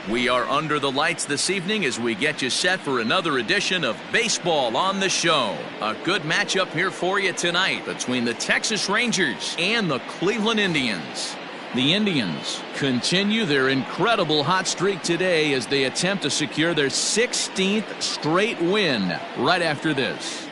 We are under the lights this evening as we get you set for another edition of Baseball on the Show. A good matchup here for you tonight between the Texas Rangers and the Cleveland Indians. The Indians continue their incredible hot streak today as they attempt to secure their 16th straight win right after this.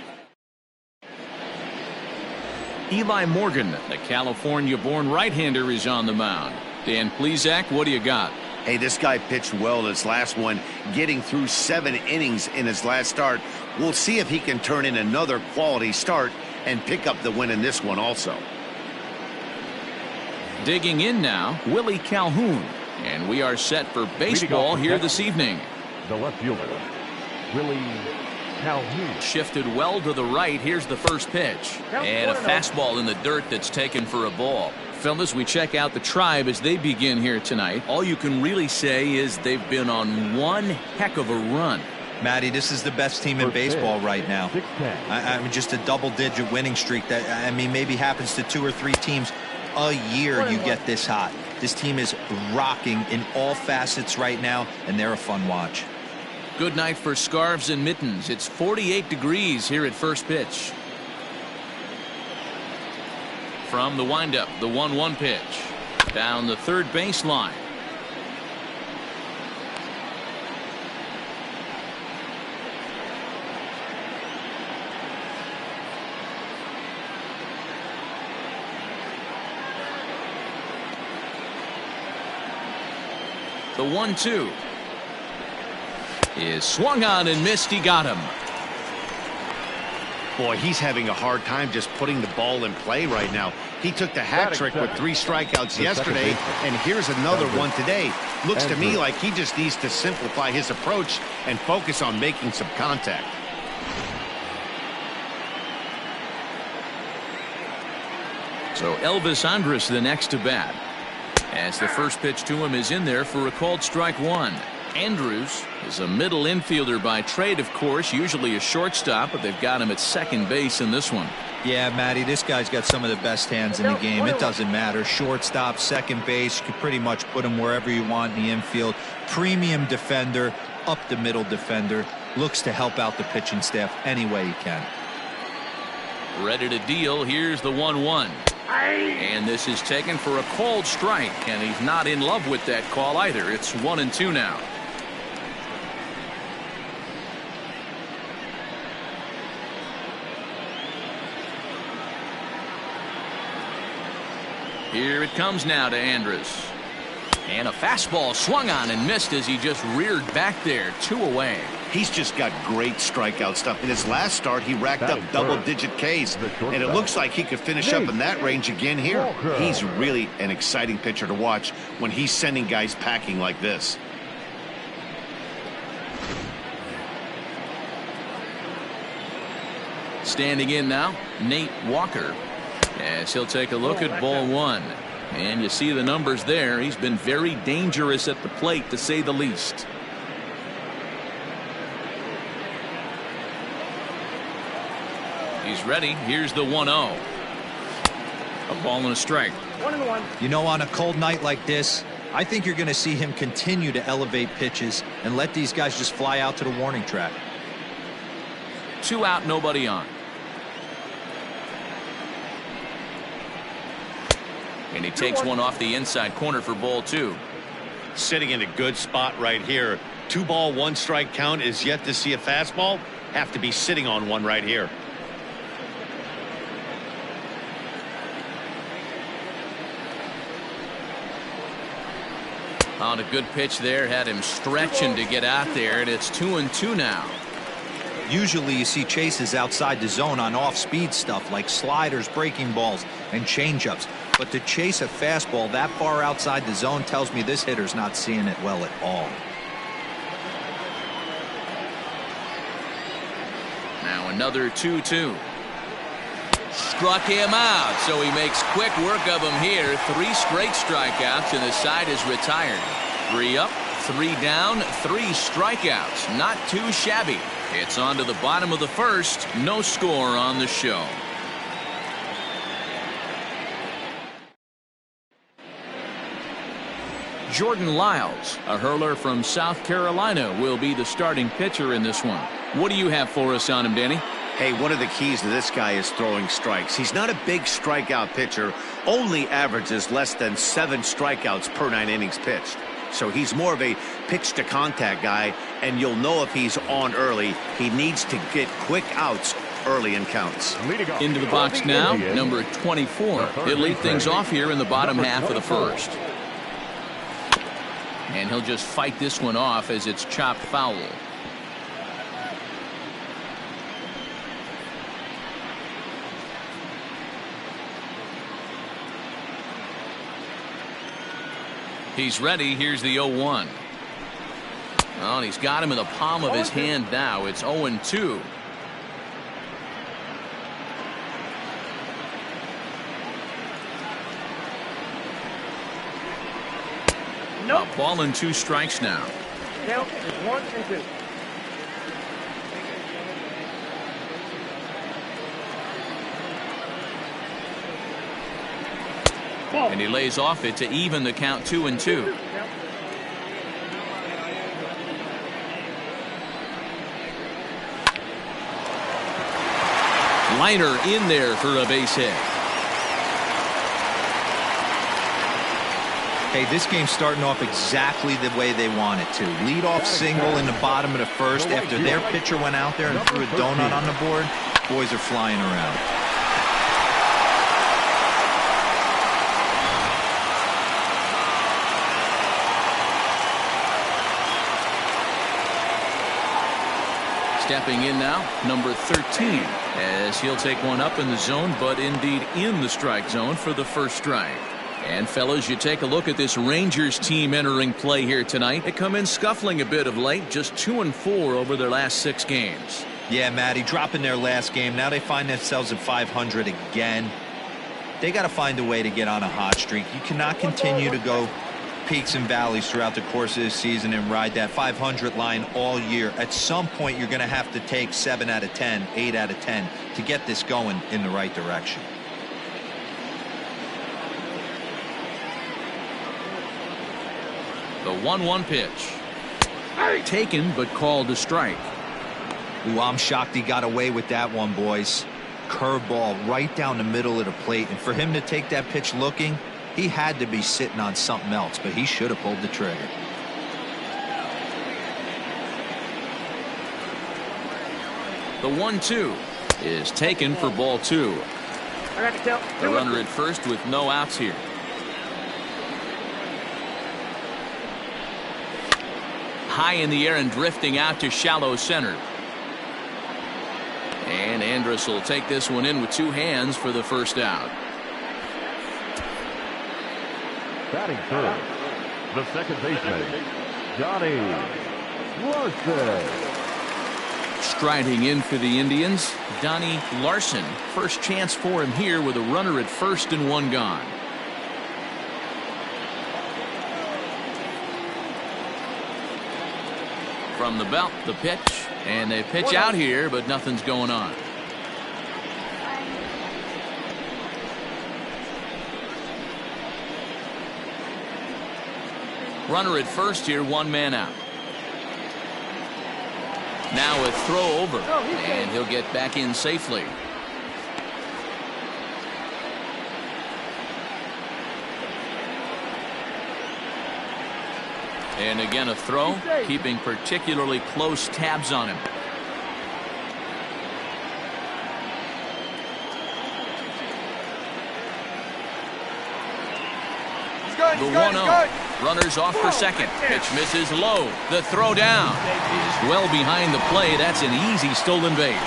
Eli Morgan, the California-born right-hander, is on the mound. Dan Plesac, what do you got? Hey, this guy pitched well in his last one, getting through 7 innings in his last start. We'll see if he can turn in another quality start and pick up the win in this one also. Digging in now, Willie Calhoun. And we are set for baseball here this evening. The left fielder, Willie Calhoun. Shifted well to the right. Here's the first pitch. And a fastball in the dirt that's taken for a ball. Fellas, we check out the Tribe as they begin here tonight. All you can really say is they've been on one heck of a run. Matty, this is the best team in baseball right now. I mean, just a double-digit winning streak that, I mean, maybe happens to 2 or 3 teams a year. You get this hot. This team is rocking in all facets right now, and they're a fun watch. Good night for scarves and mittens. It's 48 degrees here at first pitch. From the windup, the 1-1 pitch. Down the third baseline. The 1-2 is swung on and missed. He got him. Boy, he's having a hard time just putting the ball in play right now. He took the hat trick with 3 strikeouts yesterday, and here's another one today. Looks to me like he just needs to simplify his approach and focus on making some contact. So Elvis Andrus the next to bat, as the first pitch to him is in there for a called strike 1. Andrews is a middle infielder by trade, of course, usually a shortstop, but they've got him at second base in this one. Yeah, Matty, this guy's got some of the best hands in the game. It doesn't matter. Shortstop, second base, you can pretty much put him wherever you want in the infield. Premium defender, up the middle defender, looks to help out the pitching staff any way he can. Ready to deal. Here's the 1-1. And this is taken for a called strike, and he's not in love with that call either. It's 1-2 now. Here it comes now to Andrus. And a fastball swung on and missed as he just reared back there. 2 away. He's just got great strikeout stuff. In his last start, he racked up double-digit Ks, and it looks like he could finish up in that range again here. He's really an exciting pitcher to watch when he's sending guys packing like this. Standing in now, Nate Walker, as he'll take a look at ball 1. And you see the numbers there. He's been very dangerous at the plate, to say the least. He's ready. Here's the 1-0. A ball and a strike. 1-1. You know, on a cold night like this, I think you're going to see him continue to elevate pitches and let these guys just fly out to the warning track. 2 out, nobody on. And he takes one off the inside corner for ball 2. Sitting in a good spot right here. 2 ball, 1 strike count is yet to see a fastball. Have to be sitting on one right here. On a good pitch there, had him stretching to get out there, and it's 2-2 now. Usually you see chases outside the zone on off-speed stuff like sliders, breaking balls, and changeups. But to chase a fastball that far outside the zone tells me this hitter's not seeing it well at all. Now another 2-2. Struck him out, so he makes quick work of him here. 3 straight strikeouts, and his side is retired. 3 up, 3 down, 3 strikeouts. Not too shabby. It's on to the bottom of the first. No score on the show. Jordan Lyles, a hurler from South Carolina, will be the starting pitcher in this one. What do you have for us on him, Danny? Hey, one of the keys to this guy is throwing strikes. He's not a big strikeout pitcher, only averages less than 7 strikeouts per 9 innings pitched. So he's more of a pitch-to-contact guy, and you'll know if he's on early. He needs to get quick outs early in counts. Into the box now, number 24. He'll lead things off here in the bottom half of the first. And he'll just fight this one off as it's chopped foul. He's ready. Here's the 0-1. Oh, and he's got him in the palm of his hand now. It's 0-2. Nope. A ball and 2 strikes now. Count is 1 and 2. And he lays off it to even the count 2-2. Liner in there for a base hit. Hey, this game's starting off exactly the way they want it to. Lead-off single in the bottom of the first after their pitcher went out there and threw a donut on the board. Boys are flying around. Stepping in now, number 13, as he'll take one up in the zone, but indeed in the strike zone for the first strike. And fellas, you take a look at this Rangers team entering play here tonight. They come in scuffling a bit of late, just 2-4 over their last 6 games. Yeah, Matty, dropping their last game. Now they find themselves at 500 again. They got to find a way to get on a hot streak. You cannot continue to go peaks and valleys throughout the course of this season and ride that 500 line all year. At some point, you're going to have to take 7 out of 10, 8 out of 10 to get this going in the right direction. The 1-1 pitch. Taken, but called a strike. Ooh, I'm shocked he got away with that one, boys. Curveball right down the middle of the plate. And for him to take that pitch looking, he had to be sitting on something else, but he should have pulled the trigger. The 1-2 is taken for ball 2. The runner at first with no outs here. High in the air and drifting out to shallow center. And Andrus will take this one in with 2 hands for the first out. Batting third, the second baseman, Johnny Larson. Striding in for the Indians, Donnie Larson. First chance for him here with a runner at first and 1 gone. From the belt, the pitch, and they pitch out here, but nothing's going on. Runner at first here, 1 man out. Now a throw over, and he'll get back in safely. And again a throw, keeping particularly close tabs on him. The 1-0. Runners off for second. Pitch misses low. The throw down is well behind the play. That's an easy stolen base.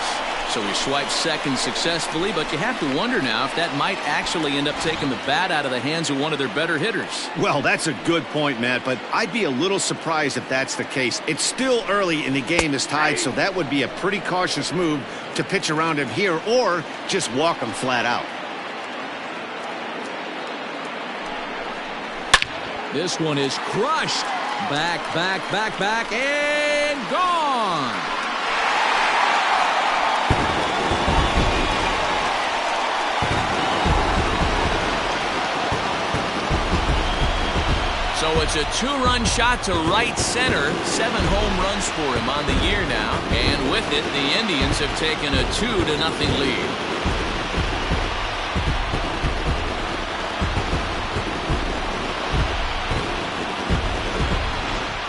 So he swipes second successfully, but you have to wonder now if that might actually end up taking the bat out of the hands of one of their better hitters. Well, that's a good point, Matt, but I'd be a little surprised if that's the case. It's still early and the game is tied, so that would be a pretty cautious move to pitch around him here or just walk him flat out. This one is crushed. Back, and gone. So it's a 2-run shot to right center. 7 home runs for him on the year now. And with it, the Indians have taken a 2-0 lead.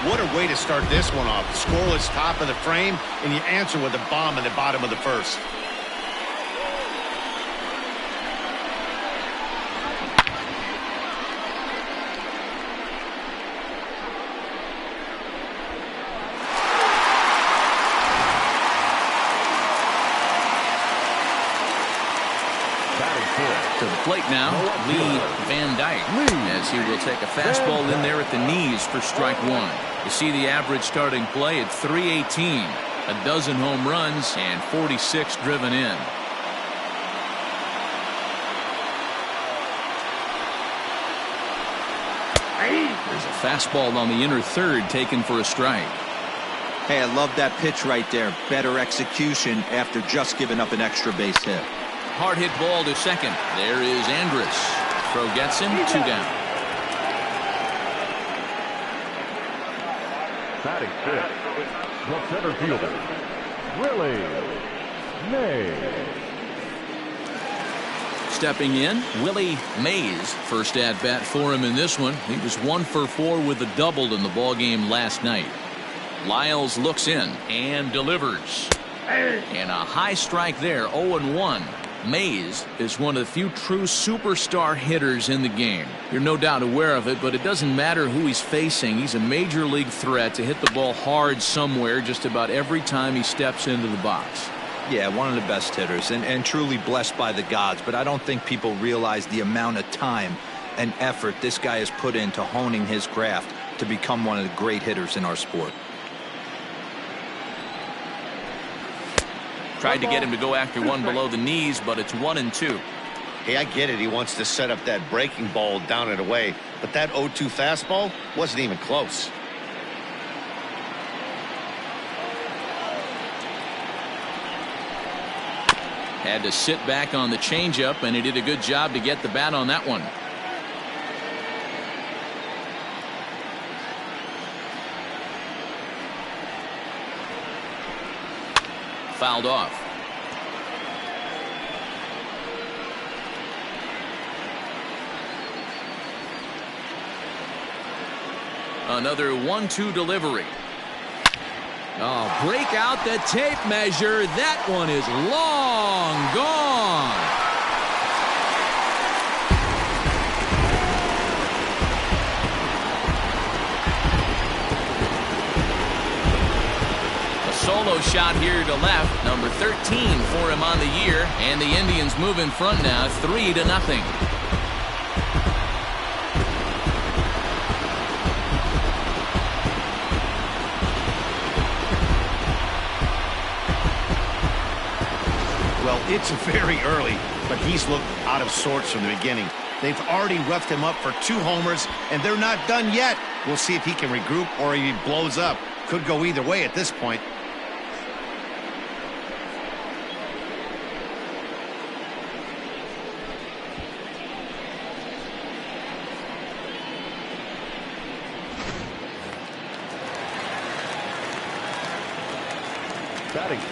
What a way to start this one off. Scoreless top of the frame, and you answer with a bomb in the bottom of the first. To the plate now, Dyke, as he will take a fastball in there at the knees for strike 1. You see the average starting play at 318, a dozen home runs and 46 driven in. There's a fastball on the inner third taken for a strike. Hey, I love that pitch right there. Better execution after just giving up an extra base hit. Hard hit ball to second. There is Andrus. Throw gets him, 2 down. Batting fifth, the center fielder, Willie Mays. Stepping in, Willie Mays. First at bat for him in this one. He was 1 for 4 with a double in the ballgame last night. Lyles looks in and delivers. And a high strike there, 0-1. Mays is one of the few true superstar hitters in the game. You're no doubt aware of it, but it doesn't matter who he's facing. He's a major league threat to hit the ball hard somewhere just about every time he steps into the box. Yeah, one of the best hitters and truly blessed by the gods, but I don't think people realize the amount of time and effort this guy has put into honing his craft to become one of the great hitters in our sport. Tried to get him to go after one below the knees, but it's 1-2. Hey, I get it. He wants to set up that breaking ball down and away, but that 0-2 fastball wasn't even close. Had to sit back on the changeup, and he did a good job to get the bat on that one. Fouled off. Another 1-2 delivery. Oh, break out the tape measure. That one is long gone. Solo shot here to left, number 13 for him on the year, and the Indians move in front now, 3-0. Well, it's very early, but he's looked out of sorts from the beginning. They've already roughed him up for 2 homers, and they're not done yet. We'll see if he can regroup or he blows up. Could go either way at this point.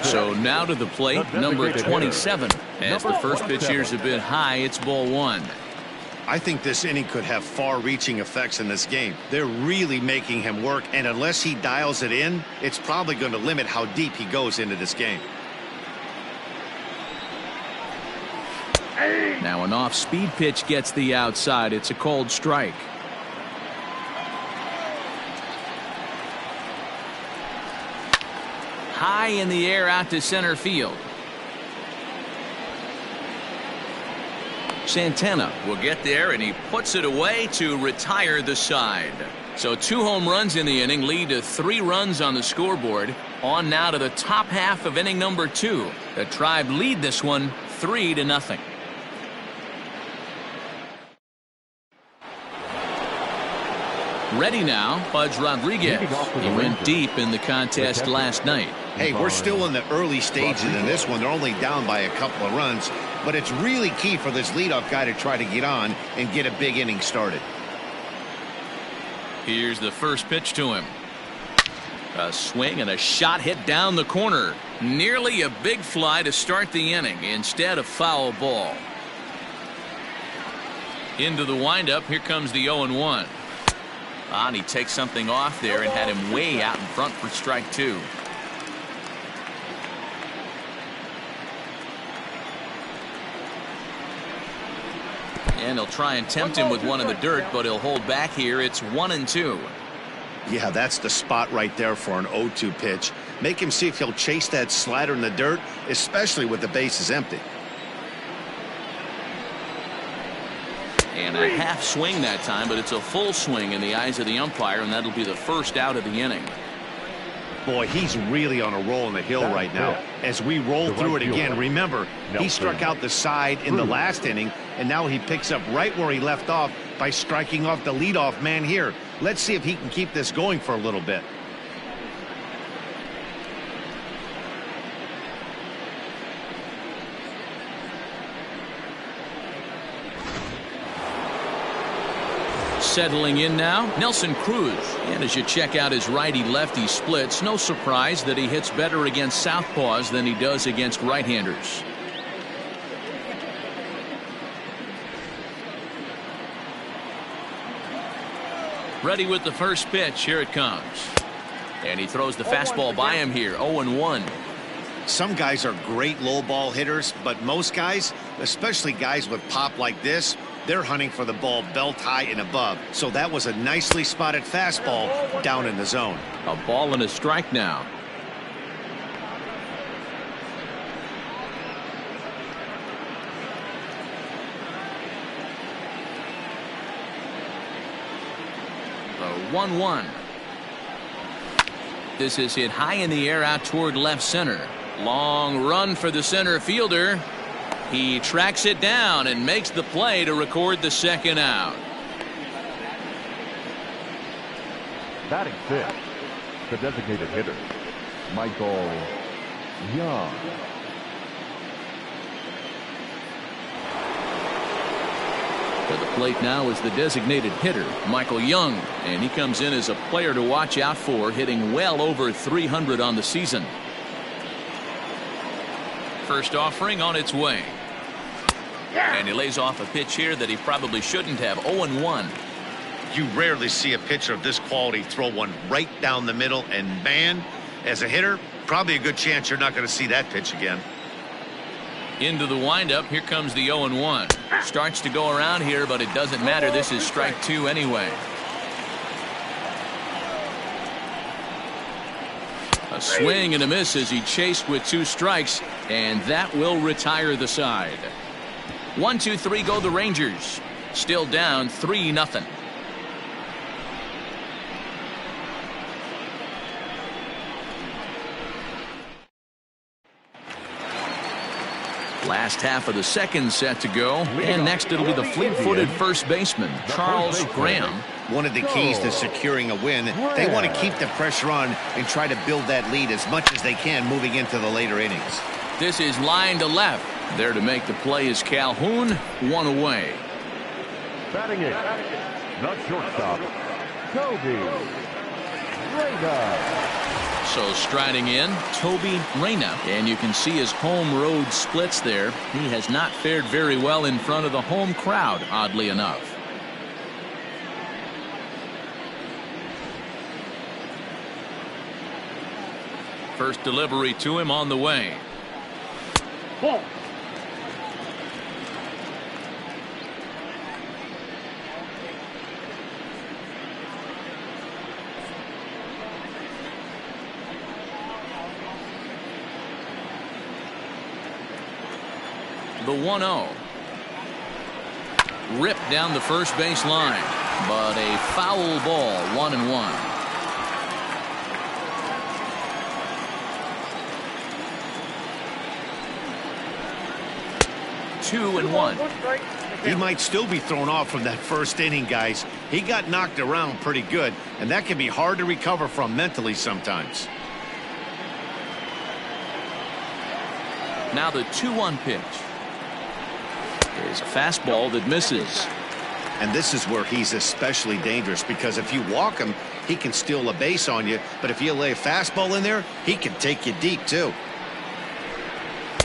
So now to the plate, number 27. As the first pitch here's a bit high, it's ball 1. I think this inning could have far-reaching effects in this game. They're really making him work, and unless he dials it in, it's probably going to limit how deep he goes into this game. Now an off-speed pitch gets the outside. It's a called strike. High in the air out to center field. Santana will get there, and he puts it away to retire the side. So 2 home runs in the inning lead to 3 runs on the scoreboard. On now to the top half of inning number 2. The Tribe lead this one 3-0. Ready now, Pudge Rodriguez. He went deep in the contest last night. Hey, we're still in the early stages in this one. They're only down by a couple of runs, but it's really key for this leadoff guy to try to get on and get a big inning started. Here's the first pitch to him. A swing and a shot hit down the corner. Nearly a big fly to start the inning. Instead, a foul ball. Into the windup. Here comes the 0-1. And he takes something off there and had him way out in front for strike two. And he'll try and tempt him with one in the dirt, but he'll hold back here. It's 1-2. Yeah, that's the spot right there for an 0-2 pitch. Make him see if he'll chase that slider in the dirt, especially with the bases empty. And a half swing that time, but it's a full swing in the eyes of the umpire, and that'll be the first out of the inning. Boy, he's really on a roll in the hill right now. As we roll through it again, remember, he struck out the side in the last inning, and now he picks up right where he left off by striking off the leadoff man here. Let's see if he can keep this going for a little bit. Settling in now, Nelson Cruz. And as you check out his righty-lefty splits, no surprise that he hits better against southpaws than he does against right-handers. Ready with the first pitch. Here it comes. And he throws the fastball by him here. 0-1. Some guys are great low ball hitters, but most guys, especially guys with pop like this, they're hunting for the ball belt high and above. So that was a nicely spotted fastball down in the zone. A ball and a strike now. The 1-1. This is hit high in the air out toward left center. Long run for the center fielder. He tracks it down and makes the play to record the second out. Batting fifth, the designated hitter, Michael Young. To the plate now is the designated hitter, Michael Young, and he comes in as a player to watch out for, hitting well over 300 on the season. First offering on its way. And he lays off a pitch here that he probably shouldn't have. 0-1. You rarely see a pitcher of this quality throw one right down the middle, and man, as a hitter, probably a good chance you're not going to see that pitch again. Into the windup. Here comes the 0-1. Starts to go around here, but it doesn't matter. This is strike two anyway. A swing and a miss as he chased with two strikes, and that will retire the side. 1-2-3 go the Rangers. Still down 3-0. Last half of the second set to go, and next it'll be the fleet-footed first baseman, Charles Graham. One of the keys to securing a win, they want to keep the pressure on and try to build that lead as much as they can moving into the later innings. This is line to left. There to make the play is Calhoun, one away. Batting eighth, the shortstop, Toby Reyna. So striding in, Toby Reyna. And you can see his home road splits there. He has not fared very well in front of the home crowd, oddly enough. First delivery to him on the way. Ball. The 1-0. Ripped down the first base line, but a foul ball, 1-1. Two and one. He might still be thrown off from that first inning, guys. He got knocked around pretty good, and that can be hard to recover from mentally sometimes. Now the 2-1 pitch. Is a fastball that misses. And this is where he's especially dangerous, because if you walk him, he can steal a base on you. But if you lay a fastball in there, he can take you deep, too.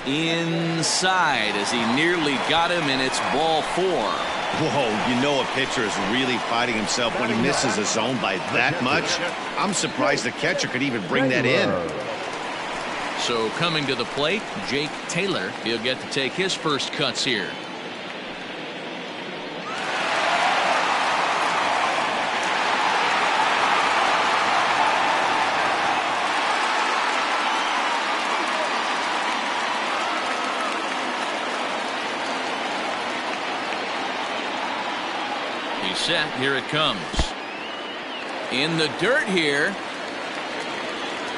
Inside as he nearly got him, and it's ball 4. Whoa, you know a pitcher is really fighting himself when he misses a zone by that much. I'm surprised the catcher could even bring that in. So coming to the plate, Jake Taylor. He'll get to take his first cuts here. He's set. Here it comes. In the dirt here.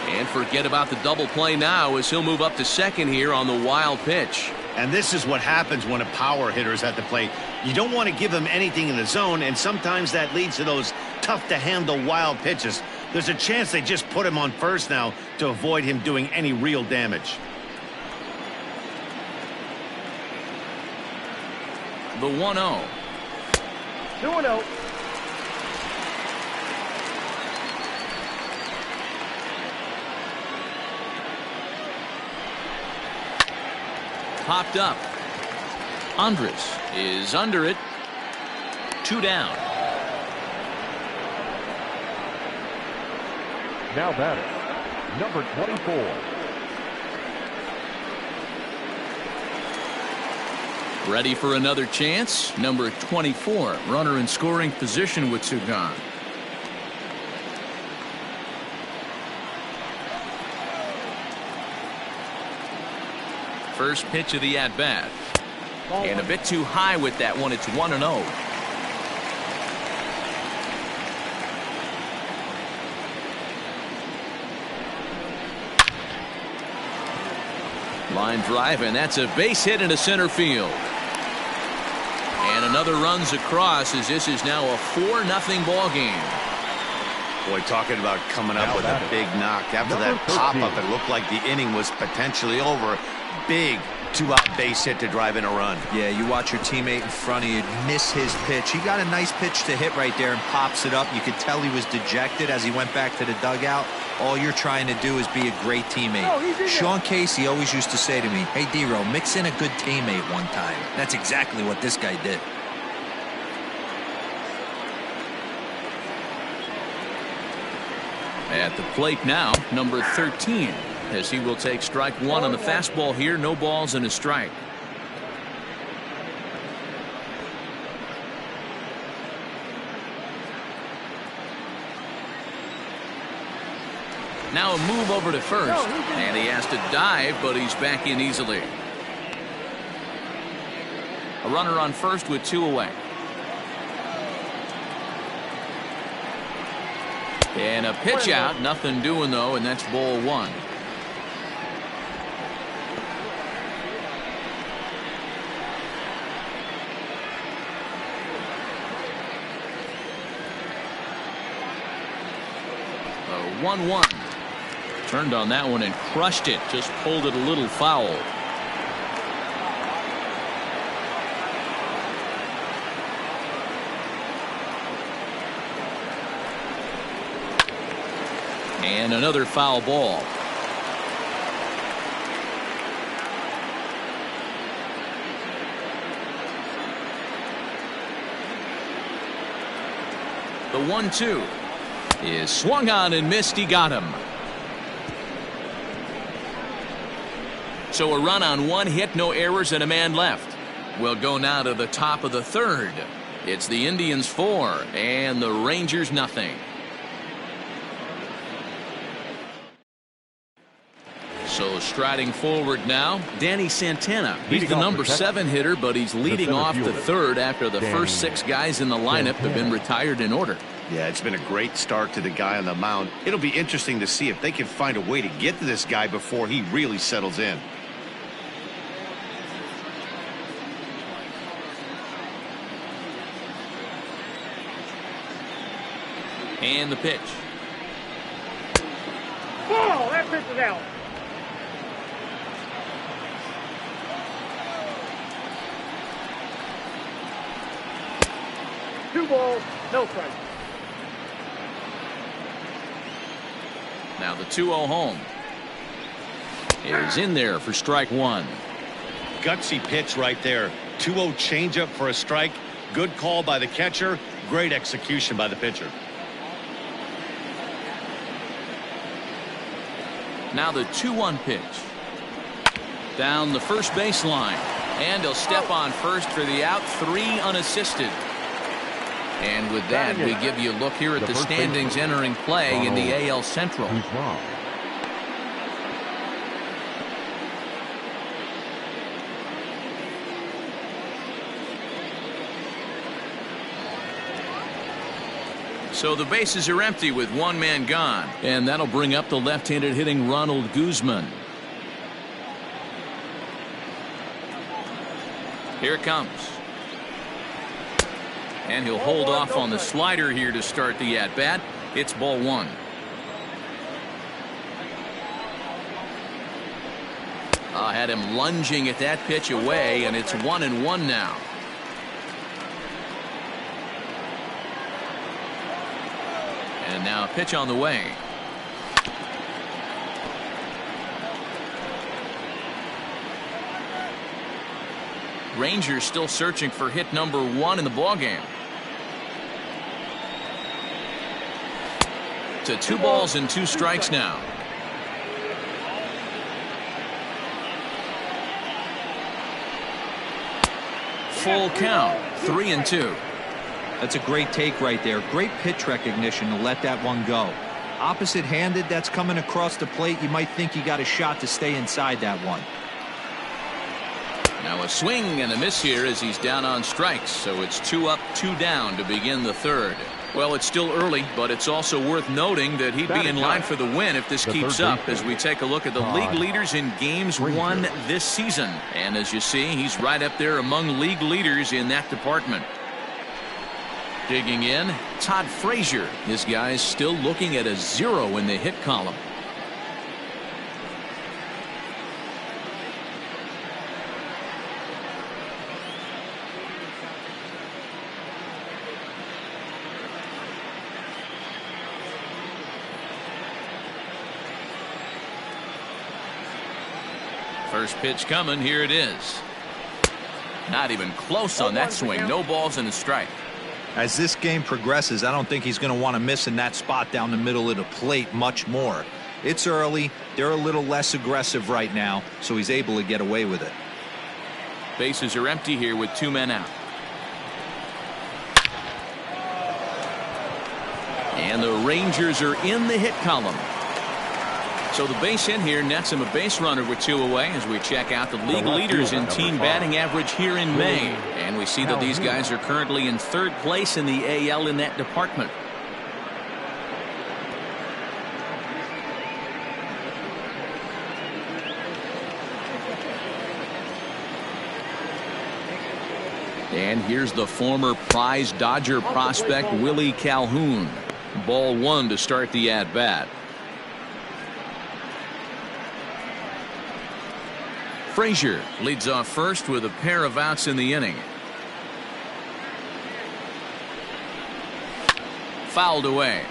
And forget about the double play now, as he'll move up to second here on the wild pitch. And this is what happens when a power hitter is at the plate. You don't want to give him anything in the zone, and sometimes that leads to those tough-to-handle wild pitches. There's a chance they just put him on first now to avoid him doing any real damage. The 1-0. 2-0. Popped up. Andres is under it. 2 down. Now batter, number 24. Ready for another chance. Number 24. Runner in scoring position with 2 gone. First pitch of the at-bat. And a bit too high with that one. It's 1-0. Line drive, and that's a base hit into center field. And another runs across, as this is now a 4-0 ball game. Boy, talking about coming up with a big knock. After that pop-up, it looked like the inning was potentially over. Big 2-out base hit to drive in a run. Yeah, you watch your teammate in front of you miss his pitch. He got a nice pitch to hit right there and pops it up. You could tell he was dejected as he went back to the dugout. All you're trying to do is be a great teammate. Sean Casey always used to say to me, hey, D-Row, mix in a good teammate one time. That's exactly what this guy did. At the plate now, number 13, as he will take strike 1 on the fastball here. No balls and a strike. Now a move over to first, and he has to dive, but he's back in easily. A runner on first with 2 away. And a pitch out, nothing doing though, and that's ball 1. The 1-1. Turned on that one and crushed it, just pulled it a little foul. And another foul ball. The 1-2 is swung on and missed. He got him. So a run on 1 hit, no errors, and a man left. We'll go now to the top of the 3rd. It's the Indians 4 and the Rangers nothing. So striding forward now, Danny Santana. He's the number 7 hitter, but he's leading off the 3rd after the first 6 guys in the lineup have been retired in order. Yeah, it's been a great start to the guy on the mound. It'll be interesting to see if they can find a way to get to this guy before he really settles in. And the pitch. Ball, that pitch is out. 2 balls, no strikes. Now the 2-0 home is in there for strike one. Gutsy pitch right there. 2-0 changeup for a strike. Good call by the catcher. Great execution by the pitcher. Now the 2-1 pitch. Down the first baseline. And he'll step on first for the out. 3 unassisted. And with that, we give you a look here at the standings entering play in the AL Central. So the bases are empty with 1 man gone. And that'll bring up the left-handed hitting Ronald Guzman. Here it comes. And he'll hold off on the slider here to start the at-bat. It's ball 1. Had him lunging at that pitch away, and it's 1-1 now. And now a pitch on the way. Rangers still searching for hit number 1 in the ballgame. To 2 balls and 2 strikes now. Full count, 3-2. That's a great take right there. Great pitch recognition to let that one go. Opposite-handed, that's coming across the plate. You might think you got a shot to stay inside that one. Now a swing and a miss here as he's down on strikes. So it's 2 up, 2 down to begin the third. Well, it's still early, but it's also worth noting that he'd be in line for the win if this keeps up as we take a look at the league leaders in games won this season. And as you see, he's right up there among league leaders in that department. Digging in, Todd Frazier. This guy's still looking at a 0 in the hit column. First pitch coming. Here it is. Not even close on that swing. No balls and a strike. As this game progresses, I don't think he's going to want to miss in that spot down the middle of the plate much more. It's early. They're a little less aggressive right now, so he's able to get away with it. Bases are empty here with 2 men out. And the Rangers are in the hit column. So the base hit here nets him a base runner with 2 away as we check out the league leaders in team batting average here in May. And we see that these guys are currently in 3rd place in the AL in that department. And here's the former prize Dodger prospect Willie Calhoun. Ball 1 to start the at-bat. Frazier leads off first with a pair of outs in the inning. Fouled away.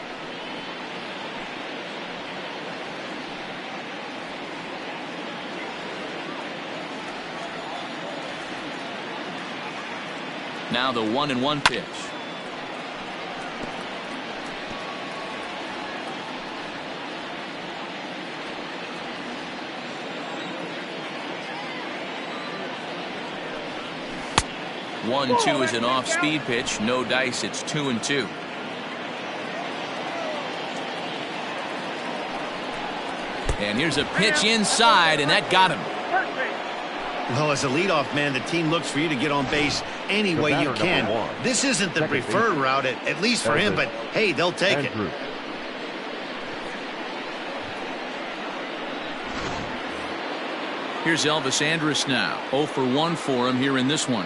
Now the 1-1 pitch. One, 2 is an off-speed pitch. No dice. It's 2-2. And here's a pitch inside, and that got him. Well, as a leadoff man, the team looks for you to get on base any way you can. This isn't the preferred route, at least for him, but hey, they'll take it. Here's Elvis Andrus now. 0 for 1 for him here in this one.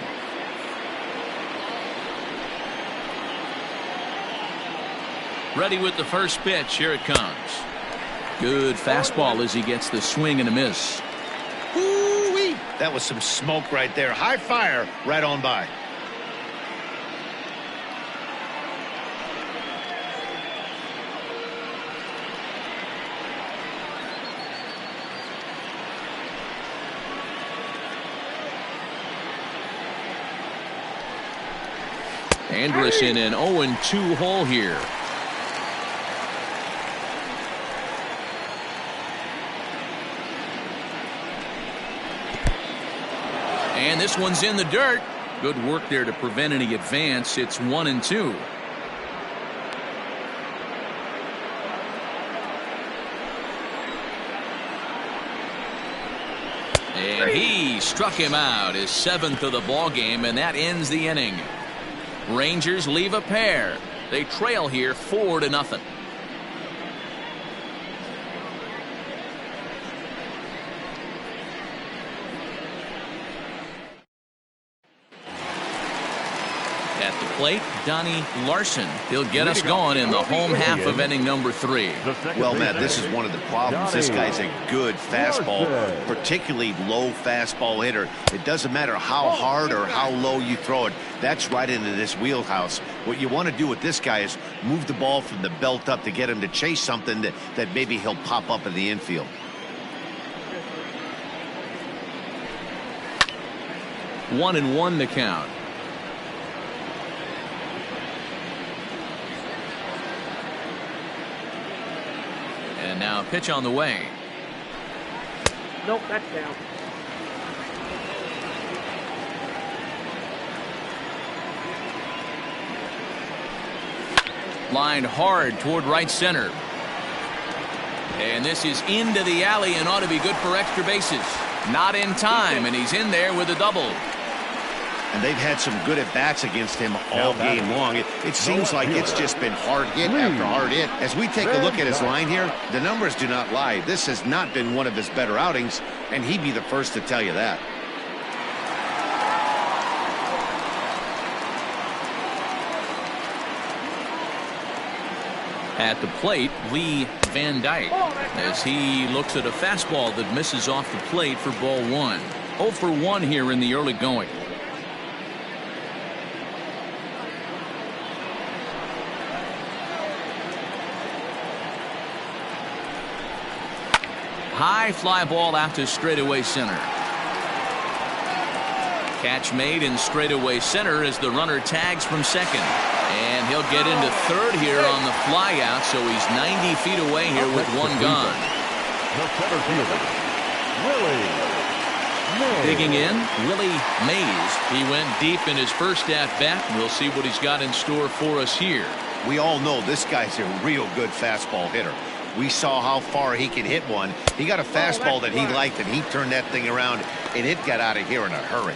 Ready with the first pitch. Here it comes. Good fastball as he gets the swing and a miss. Ooh-wee. That was some smoke right there. High fire right on by. Andrus in an 0-2 hole here. And this one's in the dirt. Good work there to prevent any advance. It's 1-2. And he struck him out, his 7th of the ball game, and that ends the inning. Rangers leave a pair. They trail here 4-0. At the plate, Donnie Larson. He'll get us going in the home half of inning number 3. Well, Matt, this is one of the problems. This guy's a good fastball, particularly low fastball hitter. It doesn't matter how hard or how low you throw it. That's right into this wheelhouse. What you want to do with this guy is move the ball from the belt up to get him to chase something that maybe he'll pop up in the infield. 1-1 the count. And now pitch on the way. Nope, that's down. Lined hard toward right center. And this is into the alley and ought to be good for extra bases. Not in time, and he's in there with a double. And they've had some good at-bats against him all game long. It seems like it's just been hard hit after hard hit. As we take a look at his line here, the numbers do not lie. This has not been one of his better outings, and he'd be the first to tell you that. At the plate, Lee Van Dyke, as he looks at a fastball that misses off the plate for ball 1. 0 for 1 here in the early going. High fly ball out to straightaway center. Catch made in straightaway center as the runner tags from second. And he'll get into third here on the fly out, so he's 90 feet away here with one gone. The center fielder, Willie Mays. Digging in, Willie Mays. He went deep in his first at-bat. We'll see what he's got in store for us here. We all know this guy's a real good fastball hitter. We saw how far he can hit one. He got a fastball that he liked, and he turned that thing around, and it got out of here in a hurry.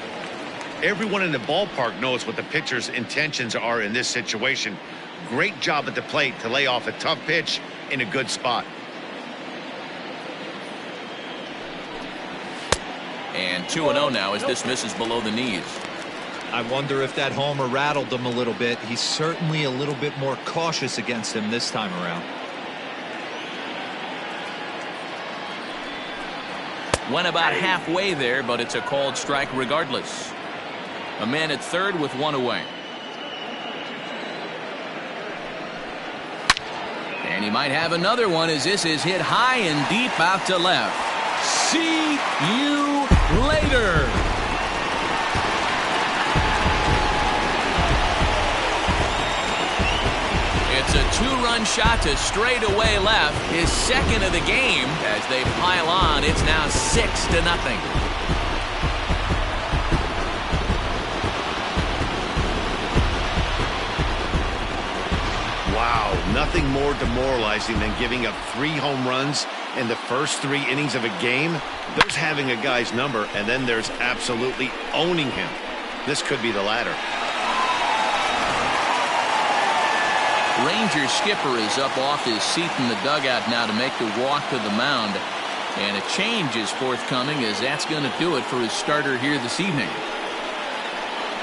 Everyone in the ballpark knows what the pitcher's intentions are in this situation. Great job at the plate to lay off a tough pitch in a good spot. And 2-0 now as this misses below the knees. I wonder if that homer rattled him a little bit. He's certainly a little bit more cautious against him this time around. Went about halfway there, but it's a called strike regardless. A man at third with one away. And he might have another one as this is hit high and deep out to left. See you later. It's a two-run shot to straightaway left, his second of the game. As they pile on, it's now 6-0. Wow, nothing more demoralizing than giving up 3 home runs in the first 3 innings of a game. There's having a guy's number, and then there's absolutely owning him. This could be the latter. Ranger skipper is up off his seat in the dugout now to make the walk to the mound. And a change is forthcoming as that's going to do it for his starter here this evening.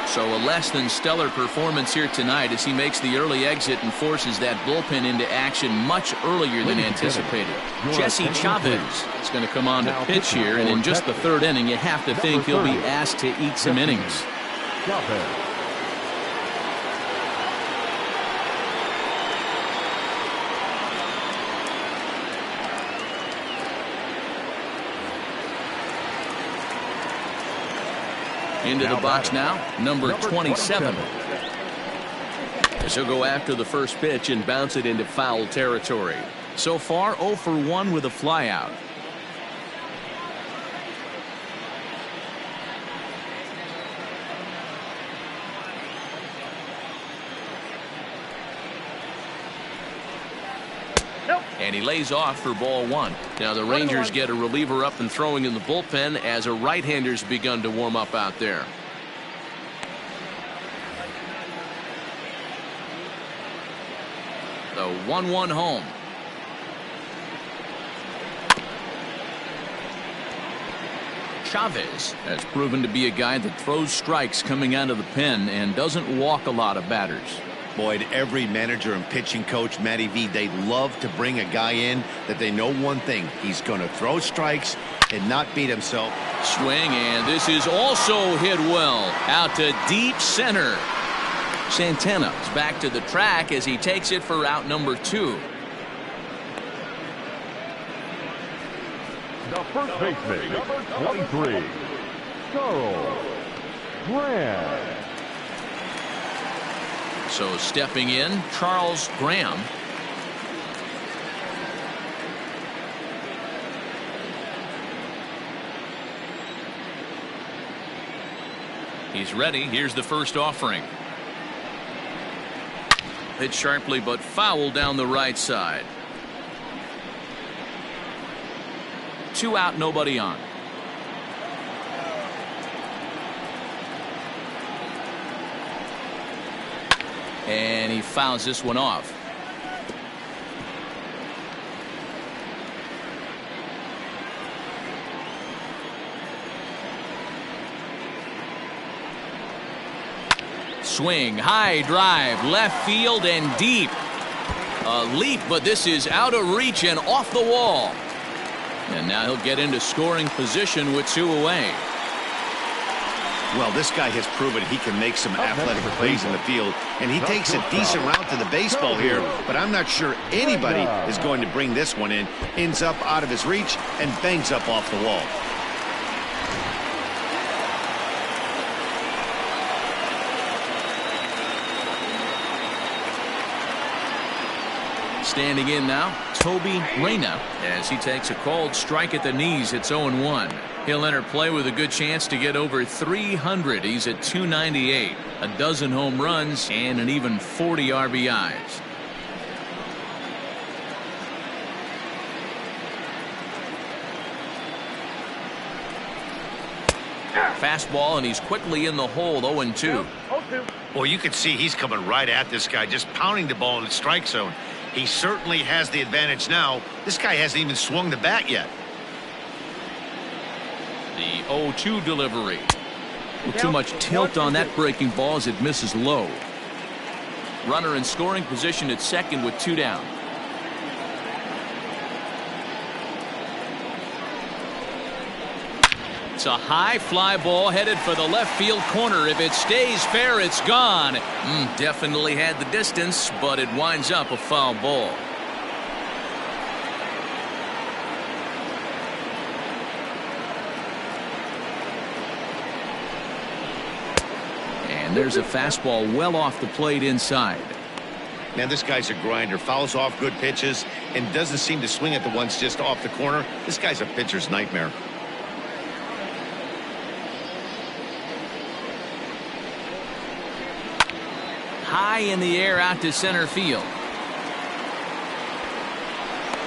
So a less than stellar performance here tonight as he makes the early exit and forces that bullpen into action much earlier than anticipated. Jesse Chavez is going to come on to pitch here, and in just the 3rd inning you have to think he'll be asked to eat some innings. Into the box now, number 27. as he'll go after the first pitch and bounce it into foul territory. So far 0 for 1 with a flyout. And he lays off for ball 1. Now the Rangers get a reliever up and throwing in the bullpen as a right-hander's begun to warm up out there. The 1-1 home. Chavez has proven to be a guy that throws strikes coming out of the pen and doesn't walk a lot of batters. Boyd, every manager and pitching coach, Matty V, they love to bring a guy in that they know one thing. He's going to throw strikes and not beat himself. Swing, and this is also hit well out to deep center. Santana is back to the track as he takes it for out number 2. The first baseman, number 23, Charles Graham. So stepping in, Charles Graham. He's ready. Here's the first offering. Hit sharply but foul down the right side. 2 out, nobody on. And he fouls this one off. Swing, high drive, left field and deep. A leap, but this is out of reach and off the wall. And now he'll get into scoring position with 2 away. Well, this guy has proven he can make some athletic plays in the field, and he takes a decent route to the baseball here, but I'm not sure anybody is going to bring this one in. Ends up out of his reach and bangs up off the wall. Standing in now, Toby Reyna, as he takes a called strike at the knees. It's 0-1. He'll enter play with a good chance to get over 300. He's at 298. A dozen home runs and an even 40 RBIs. Fastball, and he's quickly in the hole. 0-2. Well, you can see he's coming right at this guy, just pounding the ball in the strike zone. He certainly has the advantage now. This guy hasn't even swung the bat yet. The 0-2 delivery. Too much tilt on that breaking ball as it misses low. Runner in scoring position at second with 2 down. It's a high fly ball headed for the left field corner. If it stays fair, it's gone. Definitely had the distance, but it winds up a foul ball. And there's a fastball well off the plate inside. Now this guy's a grinder, fouls off good pitches and doesn't seem to swing at the ones just off the corner. This guy's a pitcher's nightmare. High in the air out to center field.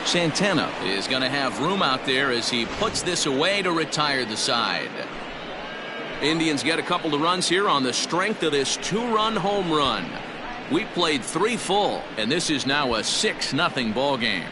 Santana is going to have room out there as he puts this away to retire the side. Indians get a couple of runs here on the strength of this 2-run home run. We played 3 full, and this is now a 6-0 ball game.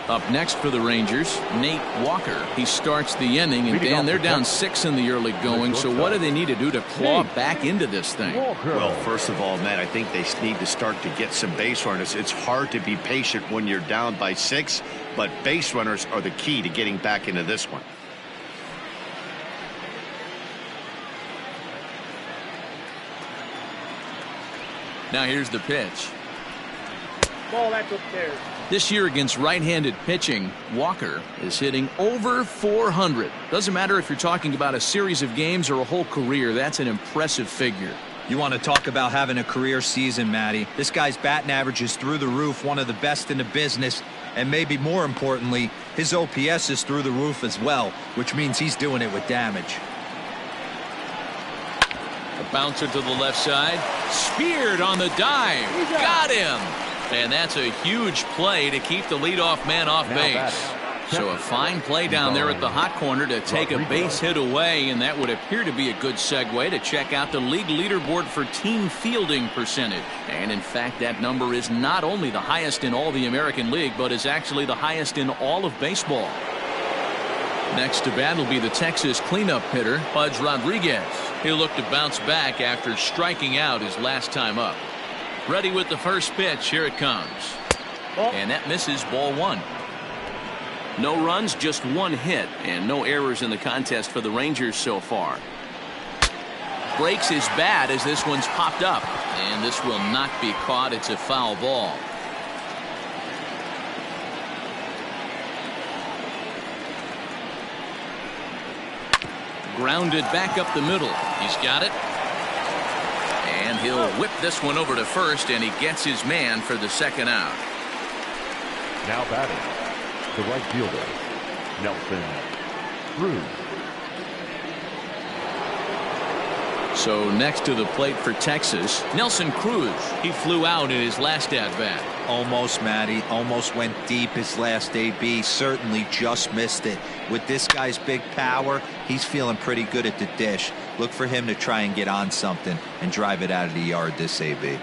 Up next for the Rangers, Nate Walker. He starts the inning, and Dan, they're down 6 in the early going, so what do they need to do to claw back into this thing? Well, first of all, Matt, I think they need to start to get some base runners. It's hard to be patient when you're down by 6, but base runners are the key to getting back into this one. Now here's the pitch. Ball, that's upstairs. This year against right-handed pitching, Walker is hitting over 400. Doesn't matter if you're talking about a series of games or a whole career. That's an impressive figure. You want to talk about having a career season, Matty. This guy's batting average is through the roof, one of the best in the business, and maybe more importantly, his OPS is through the roof as well, which means he's doing it with damage. A bouncer to the left side, speared on the dive, got him, and that's a huge play to keep the leadoff man off base. So a fine play down there at the hot corner to take a base hit away, and that would appear to be a good segue to check out the league leaderboard for team fielding percentage. And in fact, that number is not only the highest in all the American League, but is actually the highest in all of baseball. Next to bat will be the Texas cleanup hitter, Pudge Rodriguez. He'll look to bounce back after striking out his last time up. Ready with the first pitch. Here it comes. And that misses, ball one. No runs, just one hit, and no errors in the contest for the Rangers so far. Breaks his bat as this one's popped up, and this will not be caught. It's a foul ball. Grounded back up the middle. He's got it. And he'll whip this one over to first, and he gets his man for the second out. Now batting, the right fielder, Nelson Cruz. So next to the plate for Texas, Nelson Cruz. He flew out in his last at-bat. Almost, Matty. Almost went deep his last AB. Certainly just missed it. With this guy's big power, he's feeling pretty good at the dish. Look for him to try and get on something and drive it out of the yard this AB.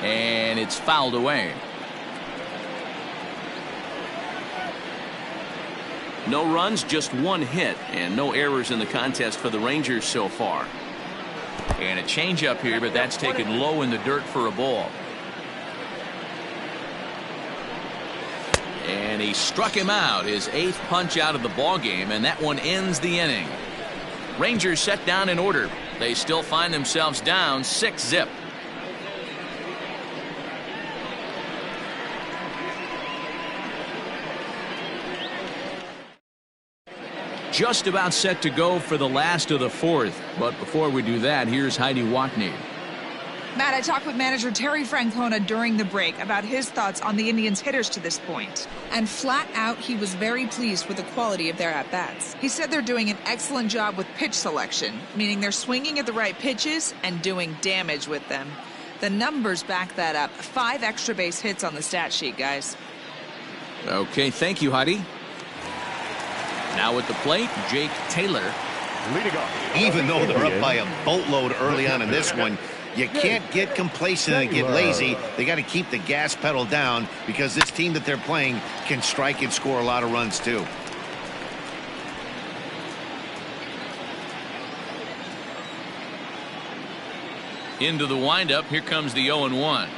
And it's fouled away. No runs, just one hit, and no errors in the contest for the Rangers so far. And a changeup here, but that's taken low in the dirt for a ball. And he struck him out, his 8th punch out of the ball game, and that one ends the inning. Rangers set down in order. They still find themselves down 6-0. Just about set to go for the last of the 4th. But before we do that, here's Heidi Watney. Matt, I talked with manager Terry Francona during the break about his thoughts on the Indians' hitters to this point. And flat out, he was very pleased with the quality of their at-bats. He said they're doing an excellent job with pitch selection, meaning they're swinging at the right pitches and doing damage with them. The numbers back that up. 5 extra base hits on the stat sheet, guys. Okay, thank you, Heidi. Now at the plate, Jake Taylor. Leading off. Even though they're up by a boatload early on in this one, you can't get complacent and get lazy. They got to keep the gas pedal down because this team that they're playing can strike and score a lot of runs too. Into the windup. Here comes the 0-1.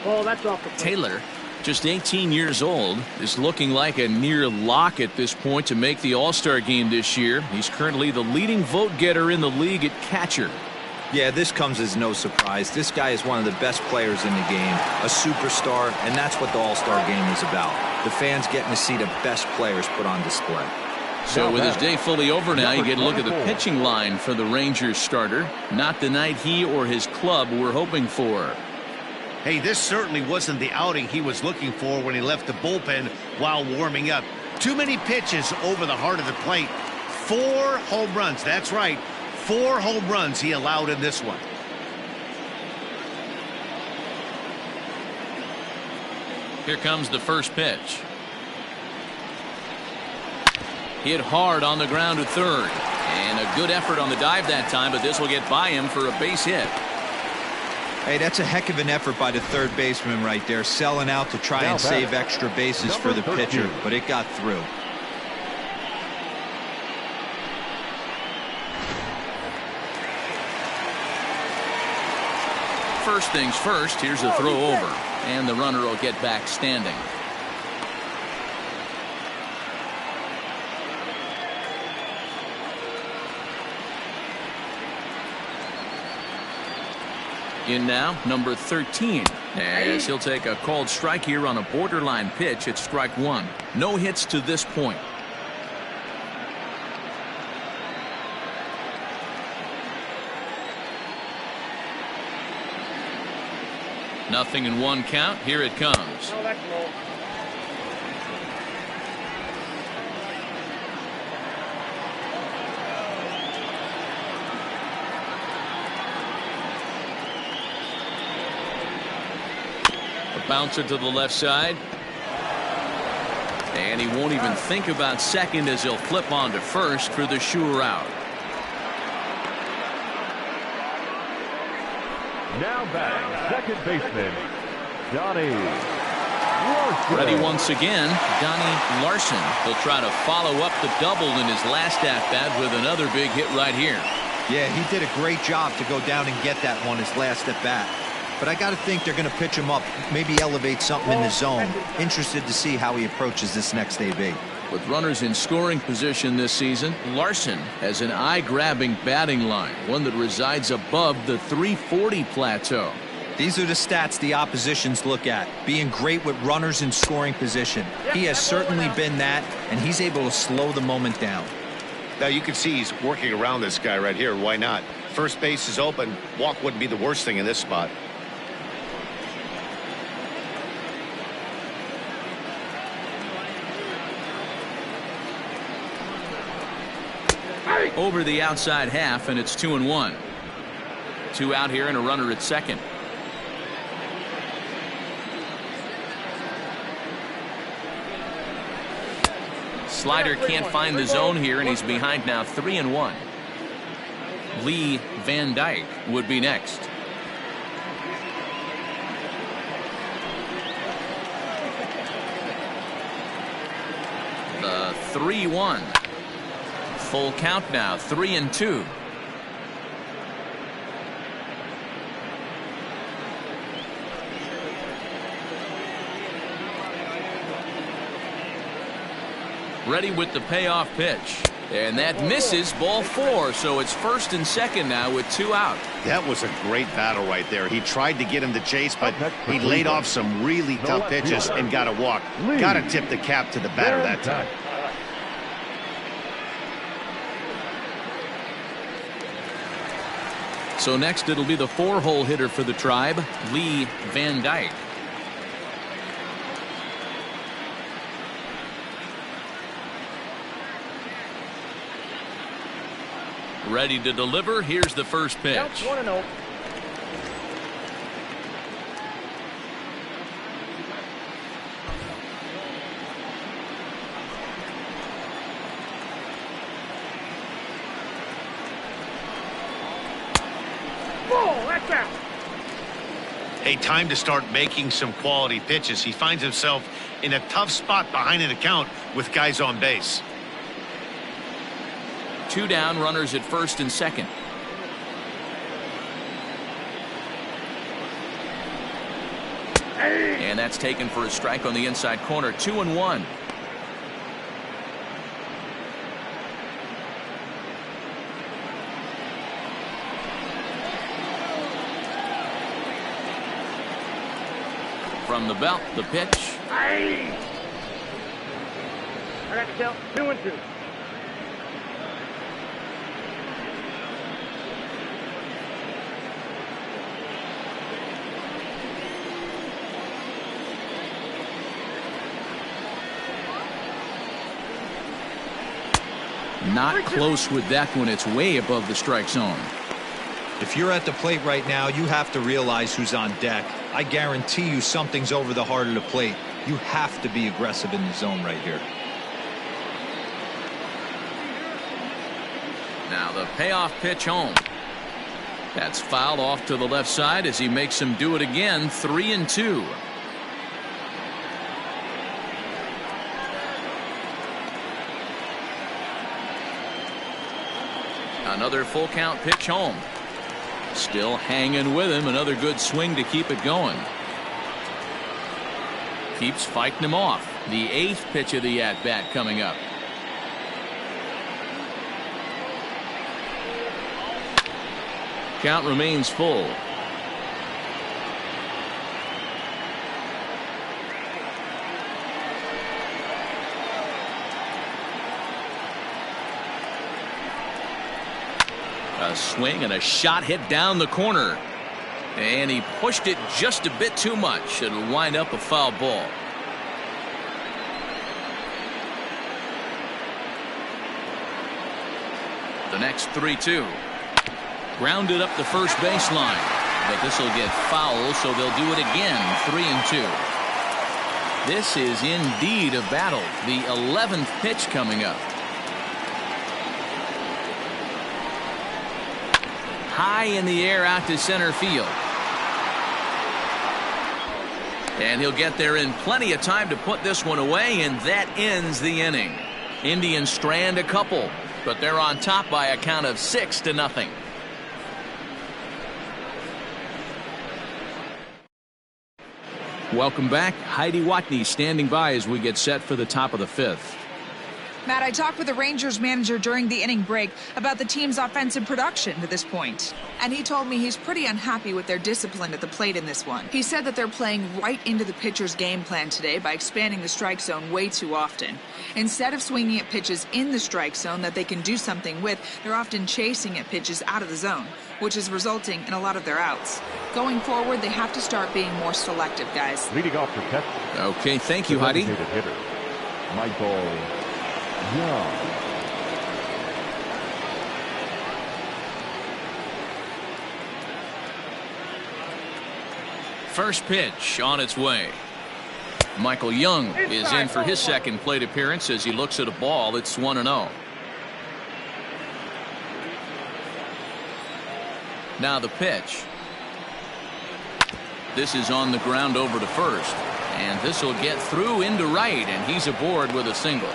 Oh, that's off the plate. Taylor, just 18 years old, is looking like a near lock at this point to make the All-Star game this year. He's currently the leading vote getter in the league at catcher. Yeah, this comes as no surprise. This guy is one of the best players in the game, a superstar, and that's what the All-Star game is about. The fans getting to see the best players put on display. So with his day fully over now, you get a look at the pitching line for the Rangers starter. Not the night he or his club were hoping for. Hey, this certainly wasn't the outing he was looking for when he left the bullpen while warming up. Too many pitches over the heart of the plate. 4 home runs. That's right. 4 home runs he allowed in this one. Here comes the first pitch. Hit hard on the ground to third. And a good effort on the dive that time, but this will get by him for a base hit. Hey, that's a heck of an effort by the third baseman right there, selling out to try and save extra bases for the pitcher, but it got through. First things first, here's a throw over, and the runner will get back standing. In now, number 13, as he'll take a called strike here on a borderline pitch at strike 1. No hits to this point. 0-1 count. Here it comes. No, that's low. A bouncer to the left side. And he won't even think about second as he'll flip on to first for the sure out. Now batting, second baseman, Johnny Larson. Ready once again, Donnie Larson. He'll try to follow up the double in his last at-bat with another big hit right here. Yeah, he did a great job to go down and get that one his last at-bat. But I got to think they're going to pitch him up, maybe elevate something in the zone. Interested to see how he approaches this next AB. With runners in scoring position this season, Larson has an eye-grabbing batting line, one that resides above the 340 plateau. These are the stats the oppositions look at, being great with runners in scoring position. He has certainly been that, and he's able to slow the moment down. Now you can see he's working around this guy right here. Why not? First base is open. Walk wouldn't be the worst thing in this spot. Over the outside half, and it's 2-1. 2 out here and a runner at second. Slider can't find the zone here, and he's behind now 3-1. Lee Van Dyke would be next. The 3-1. Full count now, 3-2. Ready with the payoff pitch. And that misses, ball 4. So it's first and second now with 2 out. That was a great battle right there. He tried to get him to chase, but he laid off some really tough pitches and got a walk. Got to tip the cap to the batter that time. So next it'll be the 4-hole hitter for the Tribe, Lee Van Dyke. Ready to deliver. Here's the first pitch. 1-0. Hey, time to start making some quality pitches. He finds himself in a tough spot behind an account with guys on base. 2 down, runners at first and second. And that's taken for a strike on the inside corner. 2-1. From the belt, the pitch. I got to count 2-2. Not close with that one. It's way above the strike zone. If you're at the plate right now, you have to realize who's on deck. I guarantee you something's over the heart of the plate. You have to be aggressive in the zone right here. Now the payoff pitch home. That's fouled off to the left side as he makes him do it again. 3-2. Another full count pitch home. Still hanging with him. Another good swing to keep it going. Keeps fighting him off. The 8th pitch of the at-bat coming up. Count remains full. A swing and a shot hit down the corner. And he pushed it just a bit too much. It'll wind up a foul ball. The next 3-2. Grounded up the first baseline. But this will get foul, so they'll do it again. 3-2. This is indeed a battle. The 11th pitch coming up. High in the air out to center field. And he'll get there in plenty of time to put this one away, and that ends the inning. Indians strand a couple, but they're on top by a count of 6-0. Welcome back. Heidi Watney standing by as we get set for the top of the 5th. Matt, I talked with the Rangers manager during the inning break about the team's offensive production to this point. And he told me he's pretty unhappy with their discipline at the plate in this one. He said that they're playing right into the pitcher's game plan today by expanding the strike zone way too often. Instead of swinging at pitches in the strike zone that they can do something with, they're often chasing at pitches out of the zone, which is resulting in a lot of their outs. Going forward, they have to start being more selective, guys. Leading off for Texas. Okay, thank you, Heidi. Hitter, Michael Young. First pitch on its way. Michael Young is in for his second plate appearance as he looks at a ball. It's 1-0. Now the pitch. This is on the ground over to first. And this will get through into right, and he's aboard with a single.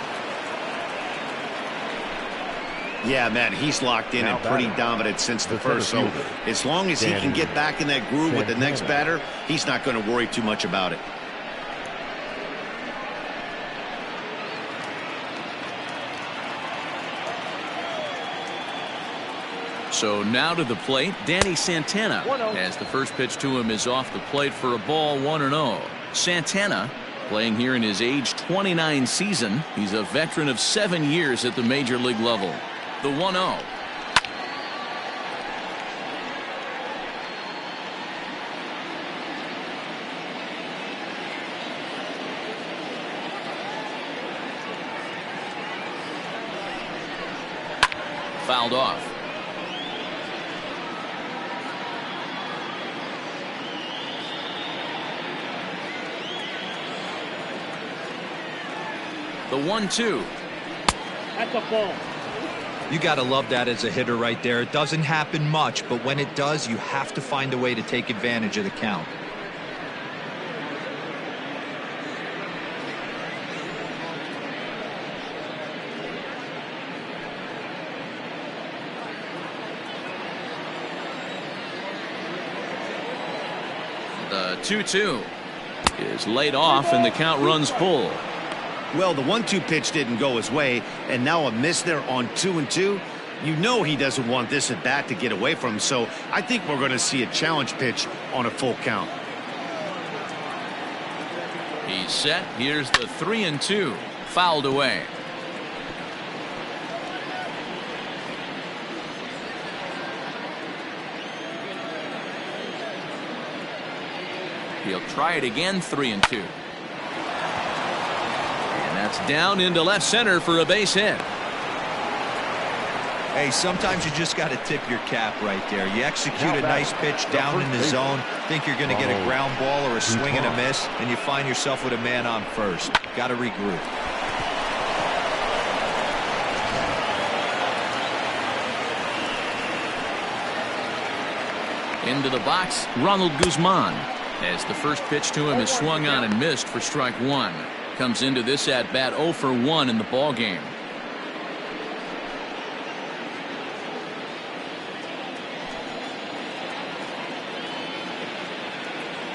Yeah, man, he's locked in and pretty dominant since the first. So as long as he can get back in that groove with the next batter, he's not going to worry too much about it. So now to the plate, Danny Santana, as the first pitch to him is off the plate for a ball. 1-0. Santana playing here in his age 29 season. He's a veteran of 7 years at the major league level. The 1-0. Fouled off. The 1-2. That's a ball. You got to love that as a hitter right there. It doesn't happen much, but when it does, you have to find a way to take advantage of the count. The 2-2 is laid off, and the count runs full. Well, the 1-2 pitch didn't go his way, and now a miss there on 2-2. You know he doesn't want this at bat to get away from him, so I think we're going to see a challenge pitch on a full count. He's set. Here's the 3-2. Fouled away. He'll try it again. 3-2. That's down into left center for a base hit. Hey, sometimes you just got to tip your cap right there. You execute a nice pitch down in the zone, think you're going to get a ground ball or a swing and a miss, and you find yourself with a man on first. Got to regroup. Into the box, Ronald Guzman, as the first pitch to him is swung on and missed for strike one. Comes into this at bat 0 for 1 in the ball game.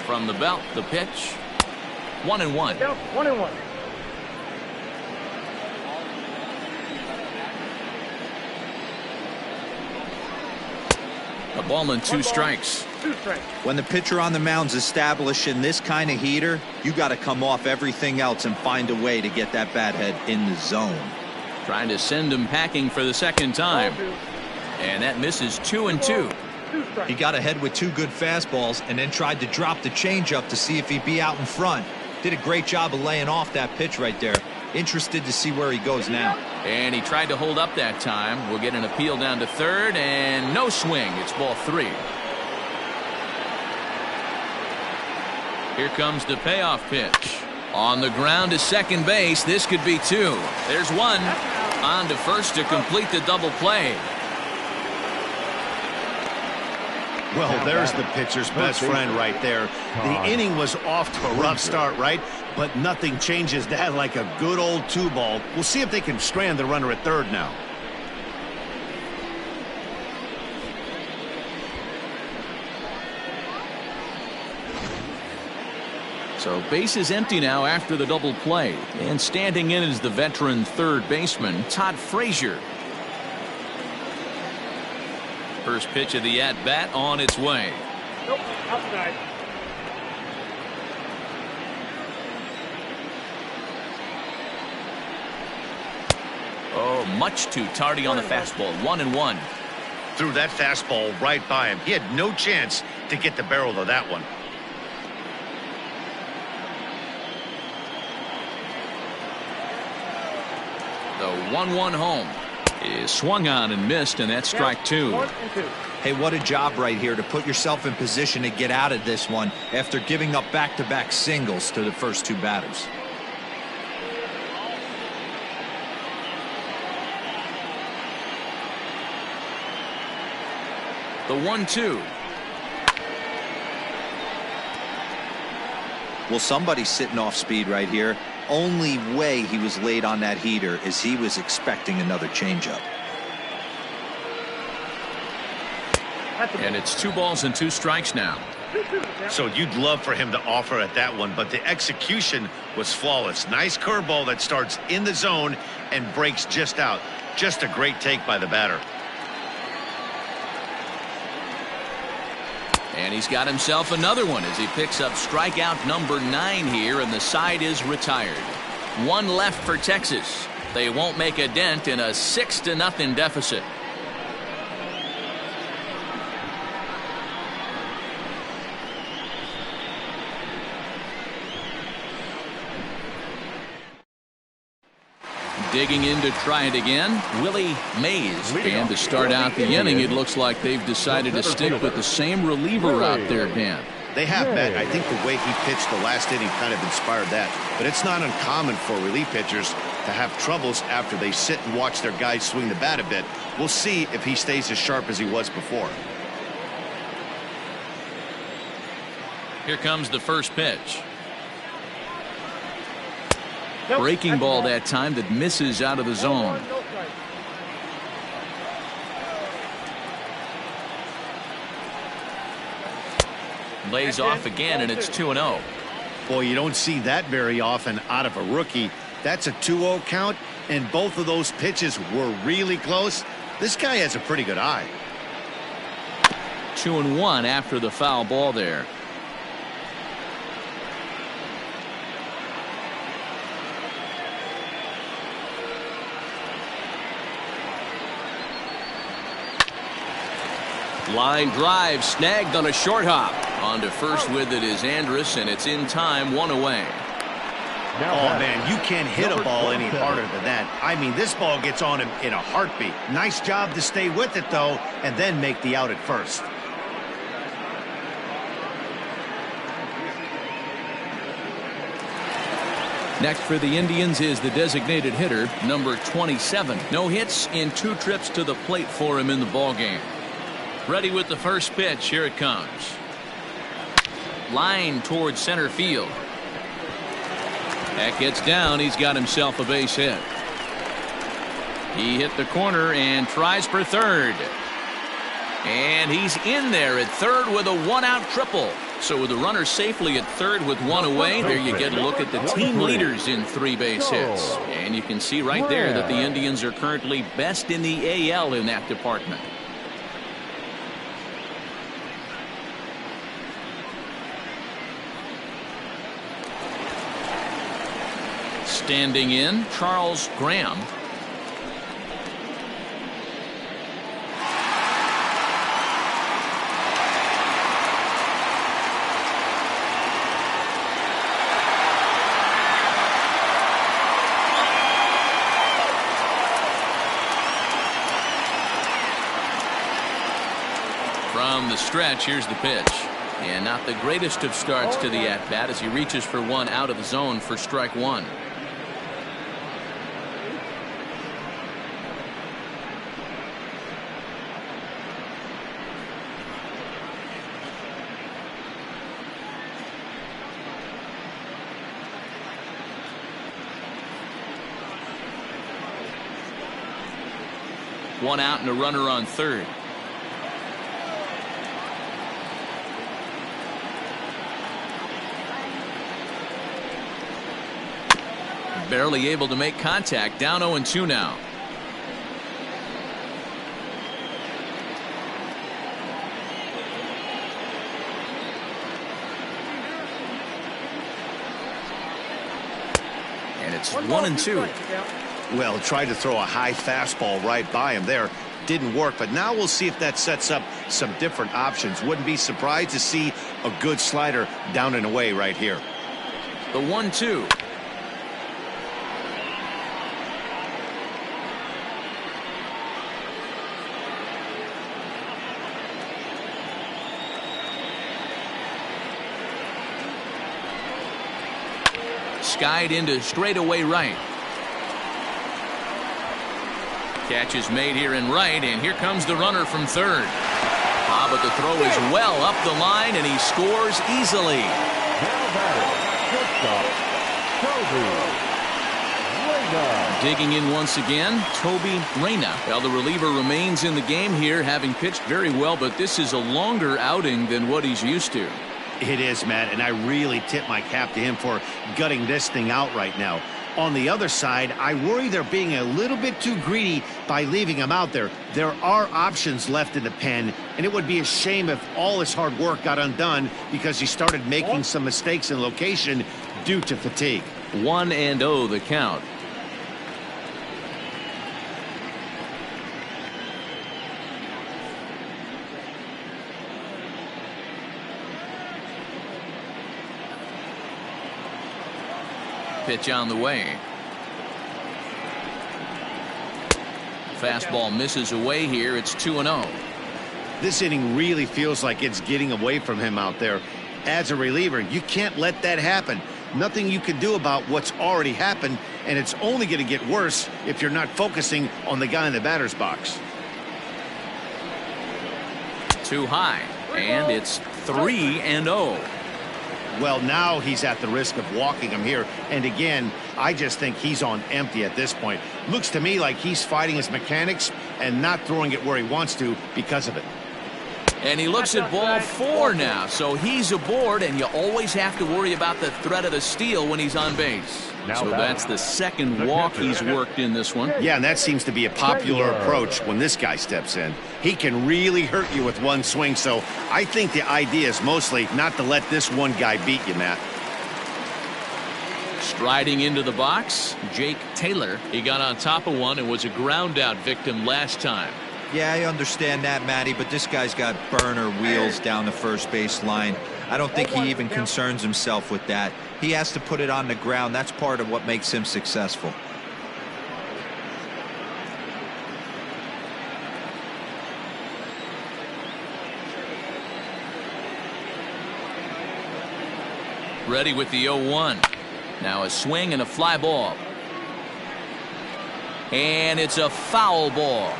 From the belt, the pitch. 1-1. 1-1. A ball and 2 strikes. When the pitcher on the mound's establishing this kind of heater, you got to come off everything else and find a way to get that bat head in the zone. Trying to send him packing for the second time. And that misses 2-2. He got ahead with 2 good fastballs and then tried to drop the changeup to see if he'd be out in front. Did a great job of laying off that pitch right there. Interested to see where he goes now. And he tried to hold up that time. We'll get an appeal down to third, and no swing. It's ball 3. Here comes the payoff pitch. On the ground to second base. This could be 2. There's 1. On to first to complete the double play. Well, there's the pitcher's best friend right there. The inning was off to a rough start, right? But nothing changes that like a good old 2-ball. We'll see if they can strand the runner at third now. So base is empty now after the double play. And standing in is the veteran third baseman, Todd Frazier. First pitch of the at-bat on its way. Nope, outside. Oh, much too tardy on the fastball. 1-1. Threw that fastball right by him. He had no chance to get the barrel of that one. The 1-1 home is swung on and missed, and that's strike 2. 1 and 2. Hey, what a job right here to put yourself in position to get out of this one after giving up back-to-back singles to the first 2 batters. The 1-2. Well, somebody's sitting off speed right here. Only way he was late on that heater is he was expecting another changeup. And it's 2 balls and 2 strikes now. So you'd love for him to offer at that one, but the execution was flawless. Nice curveball that starts in the zone and breaks just out. Just a great take by the batter. And he's got himself another one as he picks up strikeout number 9 here, and the side is retired. 1 left for Texas. They won't make a dent in a 6-0 deficit. Digging in to try it again, Willie Mays. And to start out the inning, it looks like they've decided to stick with the same reliever out there, Dan. They have, Matt. I think the way he pitched the last inning kind of inspired that. But it's not uncommon for relief pitchers to have troubles after they sit and watch their guys swing the bat a bit. We'll see if he stays as sharp as he was before. Here comes the first pitch. Breaking ball that time that misses out of the zone. Lays off again, and it's 2-0. Boy, you don't see that very often out of a rookie. That's a 2-0 count, and both of those pitches were really close. This guy has a pretty good eye. 2-1 after the foul ball there. Line drive snagged on a short hop. On to first with it is Andrus, and it's in time, 1 away. Oh, man, you can't hit a ball any harder than that. I mean, this ball gets on him in a heartbeat. Nice job to stay with it, though, and then make the out at first. Next for the Indians is the designated hitter, number 27. No hits in 2 trips to the plate for him in the ballgame. Ready with the first pitch. Here it comes. Line towards center field. That gets down. He's got himself a base hit. He hit the corner and tries for third. And he's in there at third with a 1-out triple. So with the runner safely at third with 1 away, there you get a look at the team leaders in 3 base hits. And you can see right there that the Indians are currently best in the AL in that department. Standing in, Charles Graham. the stretch. Here's the pitch. And not the greatest of starts to the at-bat as he reaches for one out of the zone for strike one. One out and a runner on third. Barely able to make contact. Down 0-2 now. And it's 1-2. Well, tried to throw a high fastball right by him there. Didn't work, but now we'll see if that sets up some different options. Wouldn't be surprised to see a good slider down and away right here. The 1-2. Skied into straightaway right. Catch is made here in right, and here comes the runner from third. But the throw is well up the line, and he scores easily. Digging in once again, Toby Reyna. Well, the reliever remains in the game here, having pitched very well, but this is a longer outing than what he's used to. It is, Matt, and I really tip my cap to him for gutting this thing out right now. On the other side, I worry they're being a little bit too greedy by leaving him out there. There are options left in the pen, and it would be a shame if all his hard work got undone because he started making some mistakes in location due to fatigue. 1-0 the count. Pitch on the way. Fastball misses away here. It's 2-0. This inning really feels like it's getting away from him out there. As a reliever, you can't let that happen. Nothing you can do about what's already happened, and it's only going to get worse if you're not focusing on the guy in the batter's box. Too high, and it's 3-0. Well, now he's at the risk of walking him here. And again, I just think he's on empty at this point. Looks to me like he's fighting his mechanics and not throwing it where he wants to because of it. And he looks at ball 4 now, so he's aboard, and you always have to worry about the threat of the steal when he's on base. So that's the second walk he's worked in this one. Yeah, and that seems to be a popular approach when this guy steps in. He can really hurt you with one swing, so I think the idea is mostly not to let this one guy beat you, Matt. Striding into the box, Jake Taylor. He got on top of one and was a ground out victim last time. Yeah, I understand that, Matty, but this guy's got burner wheels down the first base line. I don't think he even concerns himself with that. He has to put it on the ground. That's part of what makes him successful. Ready with the 0-1. Now a swing and a fly ball. And it's a foul ball.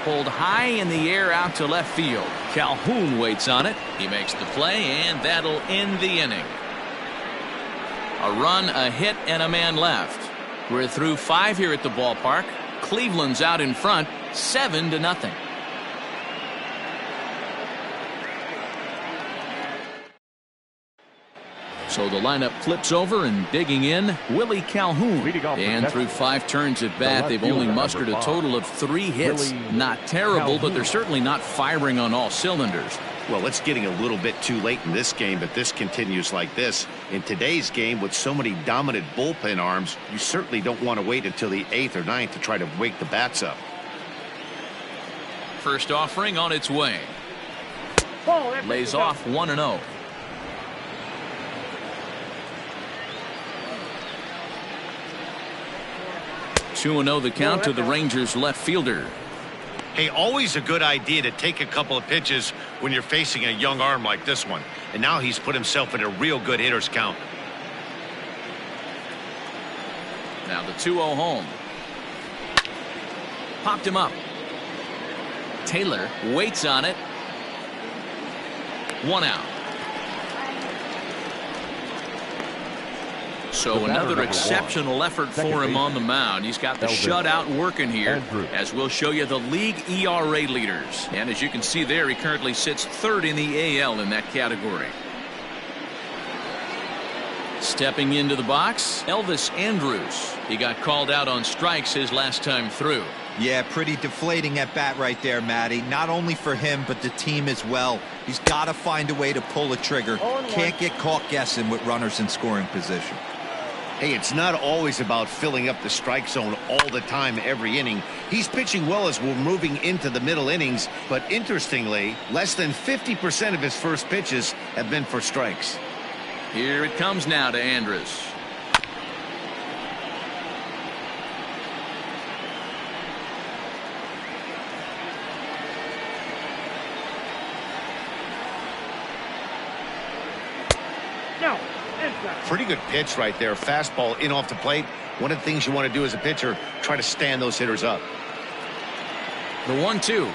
Pulled high in the air out to left field. Calhoun waits on it. He makes the play, and that'll end the inning. A run, a hit, and a man left. We're through 5 here at the ballpark. Cleveland's out in front, 7-0. So the lineup flips over, and digging in, Willie Calhoun. And through 5 turns at bat, they've only mustered a total of 3 hits. Not terrible, but they're certainly not firing on all cylinders. Well, it's getting a little bit too late in this game, but this continues like this. In today's game, with so many dominant bullpen arms, you certainly don't want to wait until the 8th or 9th to try to wake the bats up. First offering on its way. Lays off 1-0. 2-0 the count to the Rangers left fielder. Hey, always a good idea to take a couple of pitches when you're facing a young arm like this one. And now he's put himself in a real good hitter's count. Now the 2-0 home. Popped him up. Taylor waits on it. 1 out. So another exceptional effort for him on the mound. He's got the shutout working here, as we'll show you the league ERA leaders. And as you can see there, he currently sits third in the AL in that category. Stepping into the box, Elvis Andrus. He got called out on strikes his last time through. Yeah, pretty deflating at bat right there, Matty. Not only for him, but the team as well. He's got to find a way to pull a trigger. Can't get caught guessing with runners in scoring position. Hey, it's not always about filling up the strike zone all the time every inning. He's pitching well as we're moving into the middle innings, but interestingly, less than 50% of his first pitches have been for strikes. Here it comes now to Andrus. Pretty good pitch right there. Fastball in off the plate. One of the things you want to do as a pitcher, try to stand those hitters up. The 1-2.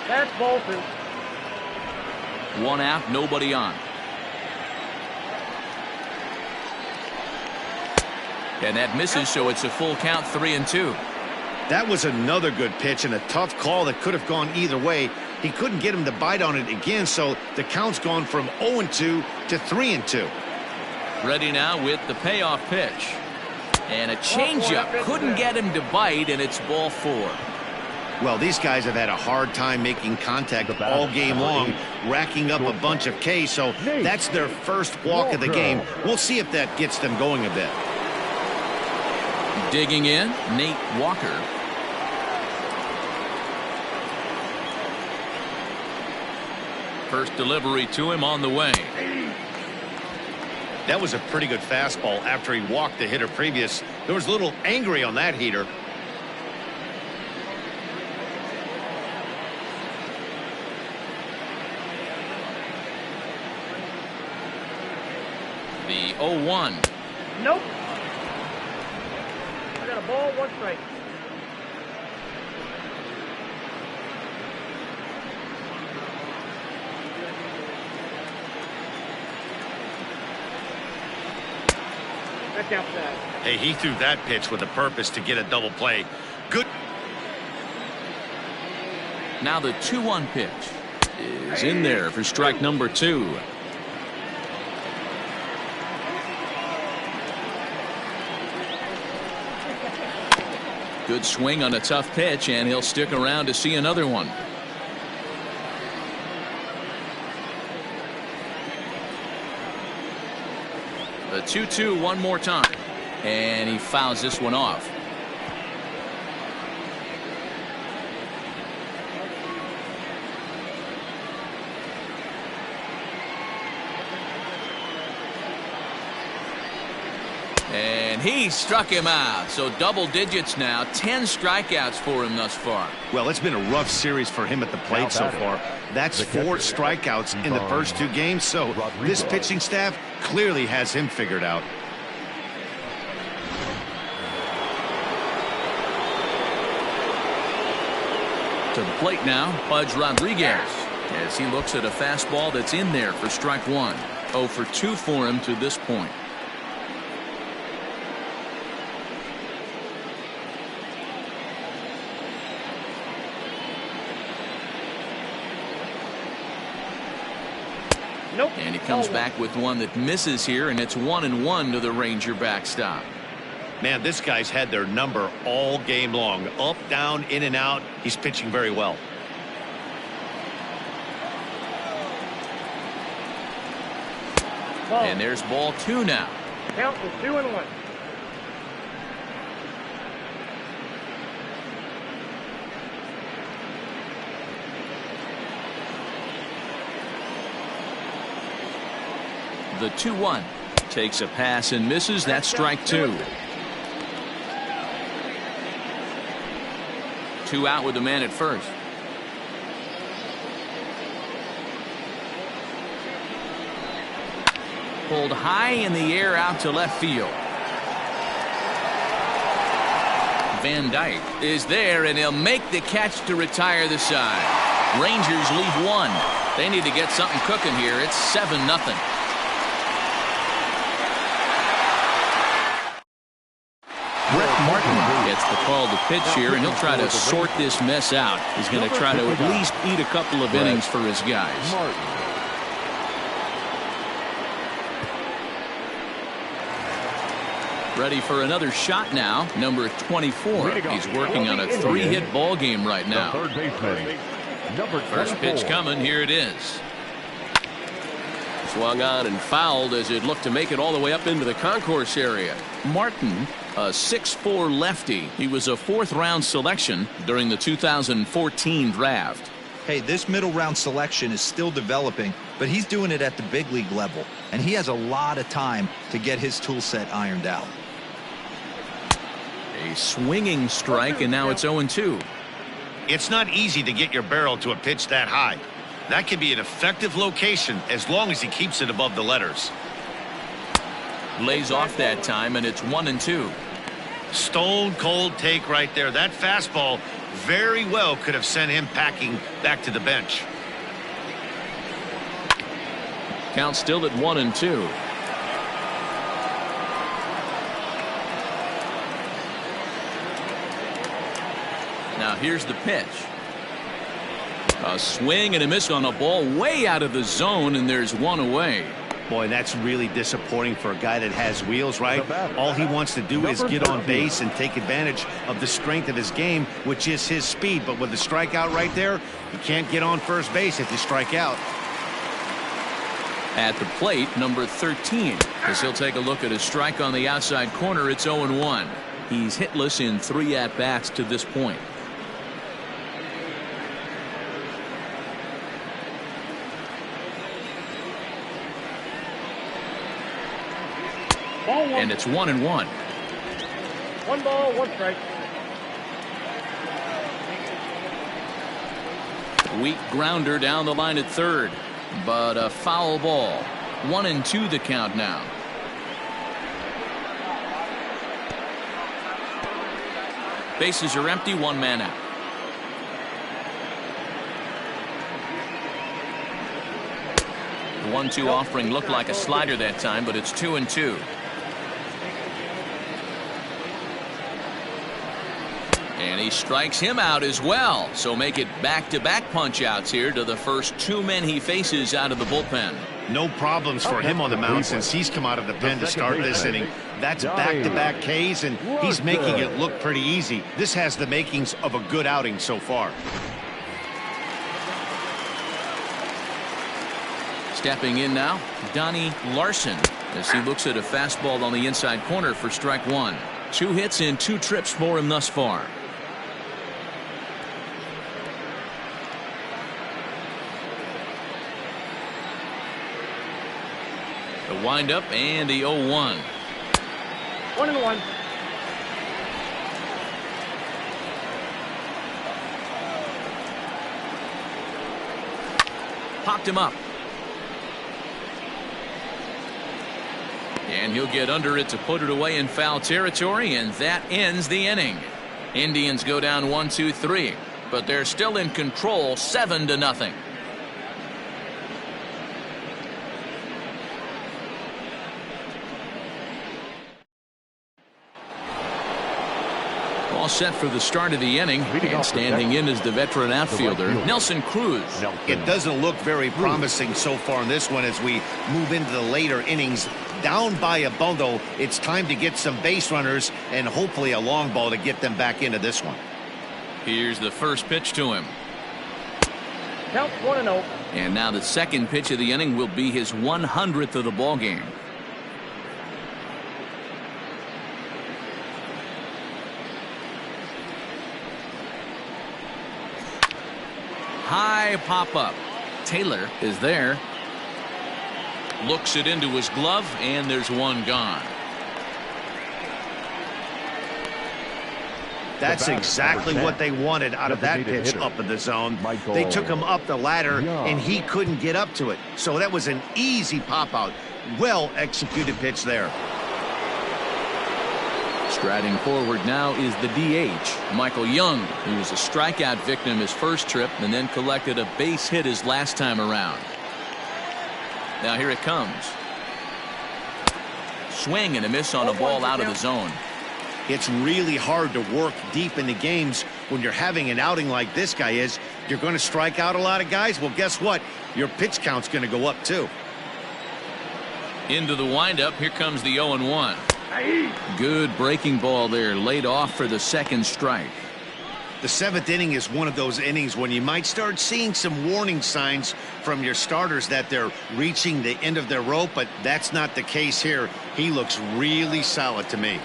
That's Bolton. 1 out, nobody on. And that misses, so it's a full count, 3-2. That was another good pitch and a tough call that could have gone either way. He couldn't get him to bite on it again, so the count's gone from 0-2 to 3-2. Ready now with the payoff pitch. And a changeup. Couldn't get him to bite, and it's ball 4. Well, these guys have had a hard time making contact all game long, racking up a bunch of Ks, so that's their first walk of the game. We'll see if that gets them going a bit. Digging in, Nate Walker. First delivery to him on the way. That was a pretty good fastball after he walked the hitter previous. There was a little angry on that heater. The 0-1. Nope. I got a ball, 1 strike. That's outside. Hey, he threw that pitch with a purpose to get a double play. Good. Now the 2-1 pitch is in there for strike number 2. Good swing on a tough pitch, and he'll stick around to see another one. The 2-2 one more time, and he fouls this one off. And he struck him out. So double digits now. 10 strikeouts for him thus far. Well, it's been a rough series for him at the plate so far. That's 4 strikeouts in the first 2 games. So this pitching staff clearly has him figured out. To the plate now, Pudge Rodriguez, as he looks at a fastball that's in there for strike 1. 0 for 2 for him to this point. Nope. And he comes back with one that misses here, and it's 1-1 to the Ranger backstop. Man, this guy's had their number all game long. Up, down, in and out. He's pitching very well. And there's ball 2 now. Count is 2-1. The 2-1 takes a pass and misses. That's strike 2. 2 out with the man at first. Pulled high in the air out to left field. Van Dyke is there, and he'll make the catch to retire the side. Rangers leave 1. They need to get something cooking here. It's 7-0. Brett Martin gets the call to pitch here, and he'll try to sort this mess out. He's going to try to at least eat a couple of innings for his guys. Ready for another shot now. Number 24. He's working on a 3-hit ball game right now. First pitch coming. Here it is. Swung on and fouled as it looked to make it all the way up into the concourse area. Martin, a 6'4" lefty. He was a 4th-round selection during the 2014 draft. Hey, this middle round selection is still developing, but he's doing it at the big league level, and he has a lot of time to get his tool set ironed out. A swinging strike, and now it's 0-2. It's not easy to get your barrel to a pitch that high. That can be an effective location as long as he keeps it above the letters. Lays off that time, and it's 1-2. Stone cold take right there. That fastball very well could have sent him packing back to the bench. Count still at 1-2. Now here's the pitch. A swing and a miss on a ball way out of the zone, and there's 1 away. Boy, that's really disappointing for a guy that has wheels, right? All he wants to do is get on base and take advantage of the strength of his game, which is his speed. But with the strikeout right there, you can't get on first base if you strike out. At the plate, number 13. As he'll take a look at a strike on the outside corner, it's 0-1. He's hitless in 3 at-bats to this point. And it's 1-1. 1 ball, 1 strike. Weak grounder down the line at third, but a foul ball. 1-2 the count now. Bases are empty, 1 man out. The 1-2 offering looked like a slider that time, but it's 2-2. And he strikes him out as well. So make it back-to-back punch-outs here to the first 2 men he faces out of the bullpen. No problems for him on the mound since he's come out of the pen to start this inning. That's back-to-back Ks, and he's making it look pretty easy. This has the makings of a good outing so far. Stepping in now, Donnie Larson, as he looks at a fastball on the inside corner for strike 1. 2 hits and 2 trips for him thus far. The windup and the 0-1. 1-1. Popped him up. And he'll get under it to put it away in foul territory, and that ends the inning. Indians go down 1-2-3, but they're still in control 7-0. All set for the start of the inning, and standing in is the veteran outfielder Nelson Cruz. It doesn't look very promising so far in this one as we move into the later innings. Down by a bundle, it's time to get some base runners and hopefully a long ball to get them back into this one. Here's the first pitch to him. Count 1-0. And now the second pitch of the inning will be his 100th of the ball game. High pop-up. Taylor is there. Looks it into his glove, and there's 1 gone. That's exactly what they wanted out of that pitch up in the zone. They took him up the ladder, and he couldn't get up to it. So that was an easy pop-out. Well-executed pitch there. Striding forward now is the DH, Michael Young, who was a strikeout victim his first trip and then collected a base hit his last time around. Now here it comes. Swing and a miss on a ball out of the zone. It's really hard to work deep into games when you're having an outing like this guy is. You're going to strike out a lot of guys. Well, guess what? Your pitch count's going to go up too. Into the windup. Here comes the 0-1. Good breaking ball there, laid off for the second strike. The seventh inning is one of those innings when you might start seeing some warning signs from your starters that they're reaching the end of their rope, but that's not the case here. He looks really solid to me.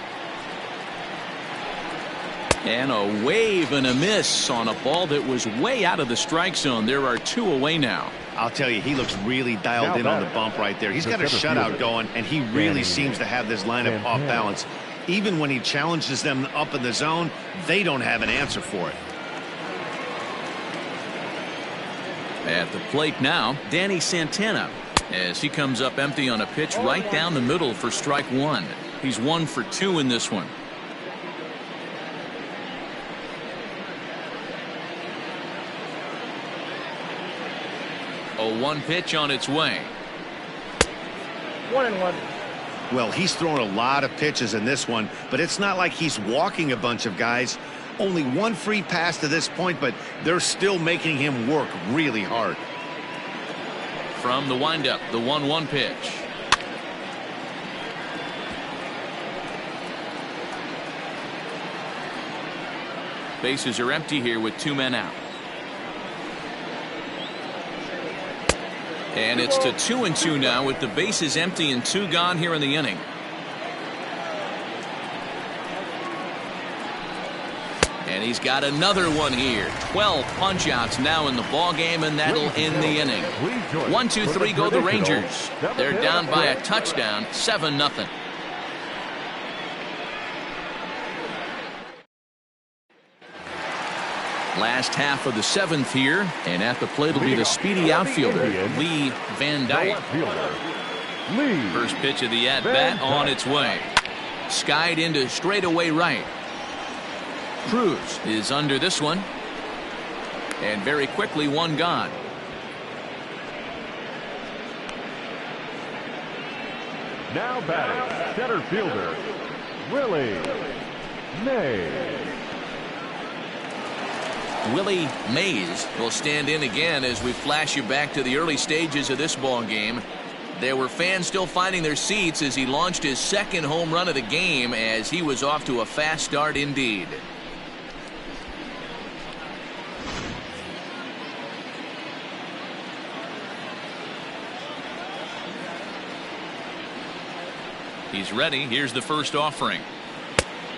And a wave and a miss on a ball that was way out of the strike zone. There are two away now. I'll tell you, he looks really dialed in on the bump right there. He's got a shutout going, and he really seems to have this lineup off balance. Even when he challenges them up in the zone, they don't have an answer for it. At the plate now, Danny Santana, as he comes up empty on a pitch right down the middle for strike one. He's 1 for 2 in this one. A 1 pitch on its way. 1-1. Well, he's thrown a lot of pitches in this one, but it's not like he's walking a bunch of guys. Only 1 free pass to this point, but they're still making him work really hard. From the windup, the 1-1 pitch. Bases are empty here with 2 men out. And it's to 2-2 now with the bases empty and 2 gone here in the inning. And he's got another one here. 12 punch-outs now in the ball game, and that'll end the inning. 1-2-3 go the Rangers. They're down by a touchdown, 7-0. Last half of the 7th here, and at the plate will be the speedy outfielder, Lee Van Dyke. First pitch of the at-bat on its way. Skied into straightaway right. Cruz is under this one. And very quickly, 1 gone. Now batting, center fielder, Willie Mays. Willie Mays will stand in again as we flash you back to the early stages of this ball game. There were fans still finding their seats as he launched his second home run of the game, as he was off to a fast start indeed. He's ready. Here's the first offering.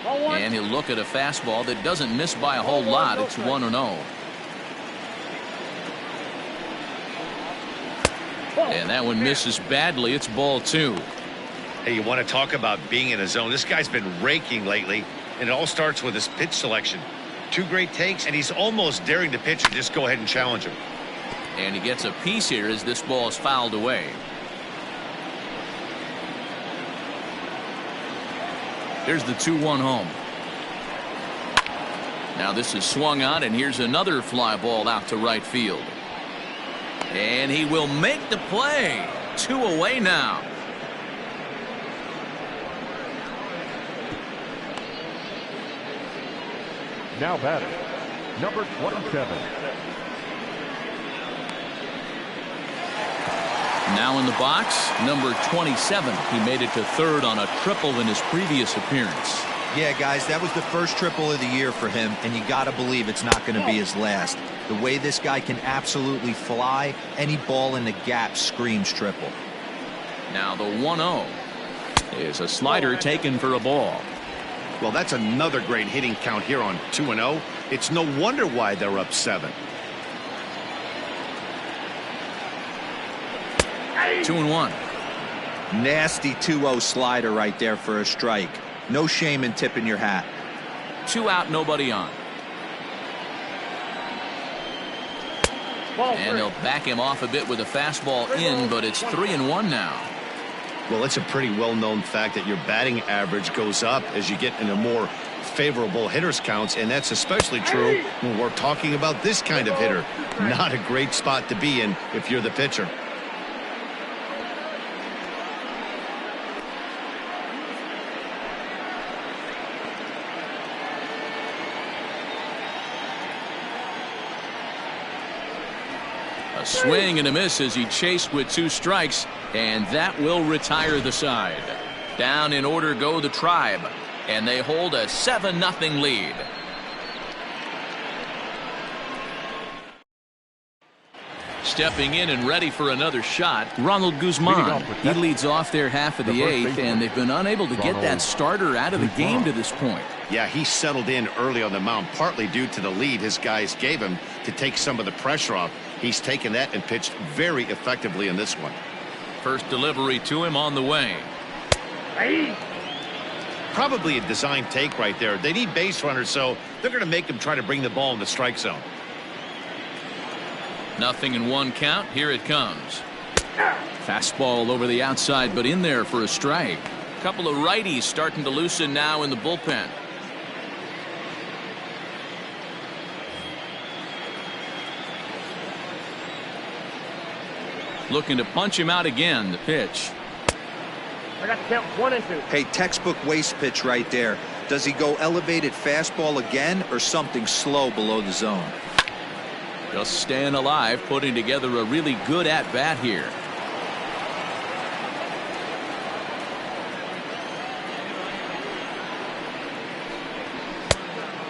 And he'll look at a fastball that doesn't miss by a whole lot. It's 1-0. And that one misses badly. It's ball 2. Hey, you want to talk about being in a zone? This guy's been raking lately, and it all starts with his pitch selection. 2 great takes, and he's almost daring the pitcher to just go ahead and challenge him. And he gets a piece here as this ball is fouled away. There's the 2-1 home. Now this is swung on, and here's another fly ball out to right field. And he will make the play. 2 away now. Now batting, number 27. Now in the box, number 27. He made it to third on a triple in his previous appearance. Yeah, guys, that was the first triple of the year for him, and you got to believe it's not going to be his last. The way this guy can absolutely fly, any ball in the gap screams triple. Now the 1-0 is a slider taken for a ball. Well, that's another great hitting count here on 2-0. It's no wonder why they're up 7. 2-1. Nasty 2-0 slider right there for a strike. No shame in tipping your hat. 2 out, nobody on. And they'll back him off a bit with a fastball in, but it's 3-1 now. Well, it's a pretty well-known fact that your batting average goes up as you get into more favorable hitters counts, and that's especially true when we're talking about this kind of hitter. Not a great spot to be in if you're the pitcher. A swing and a miss as he chased with 2 strikes, and that will retire the side. Down in order go the Tribe, and they hold a 7-0 lead. Stepping in and ready for another shot, Ronald Guzman. He leads off their half of the 8th, and they've been unable to get that starter out of the game to this point. Yeah, he settled in early on the mound, partly due to the lead his guys gave him to take some of the pressure off. He's taken that and pitched very effectively in this one. First delivery to him on the way. Probably a design take right there. They need base runners, so they're going to make him try to bring the ball in the strike zone. 0-1 count. Here it comes. Fastball over the outside, but in there for a strike. A couple of righties starting to loosen now in the bullpen. Looking to punch him out again. The pitch. I got to count 1 and 2. Hey, textbook waste pitch right there. Does he go elevated fastball again or something slow below the zone? Just staying alive, putting together a really good at-bat here.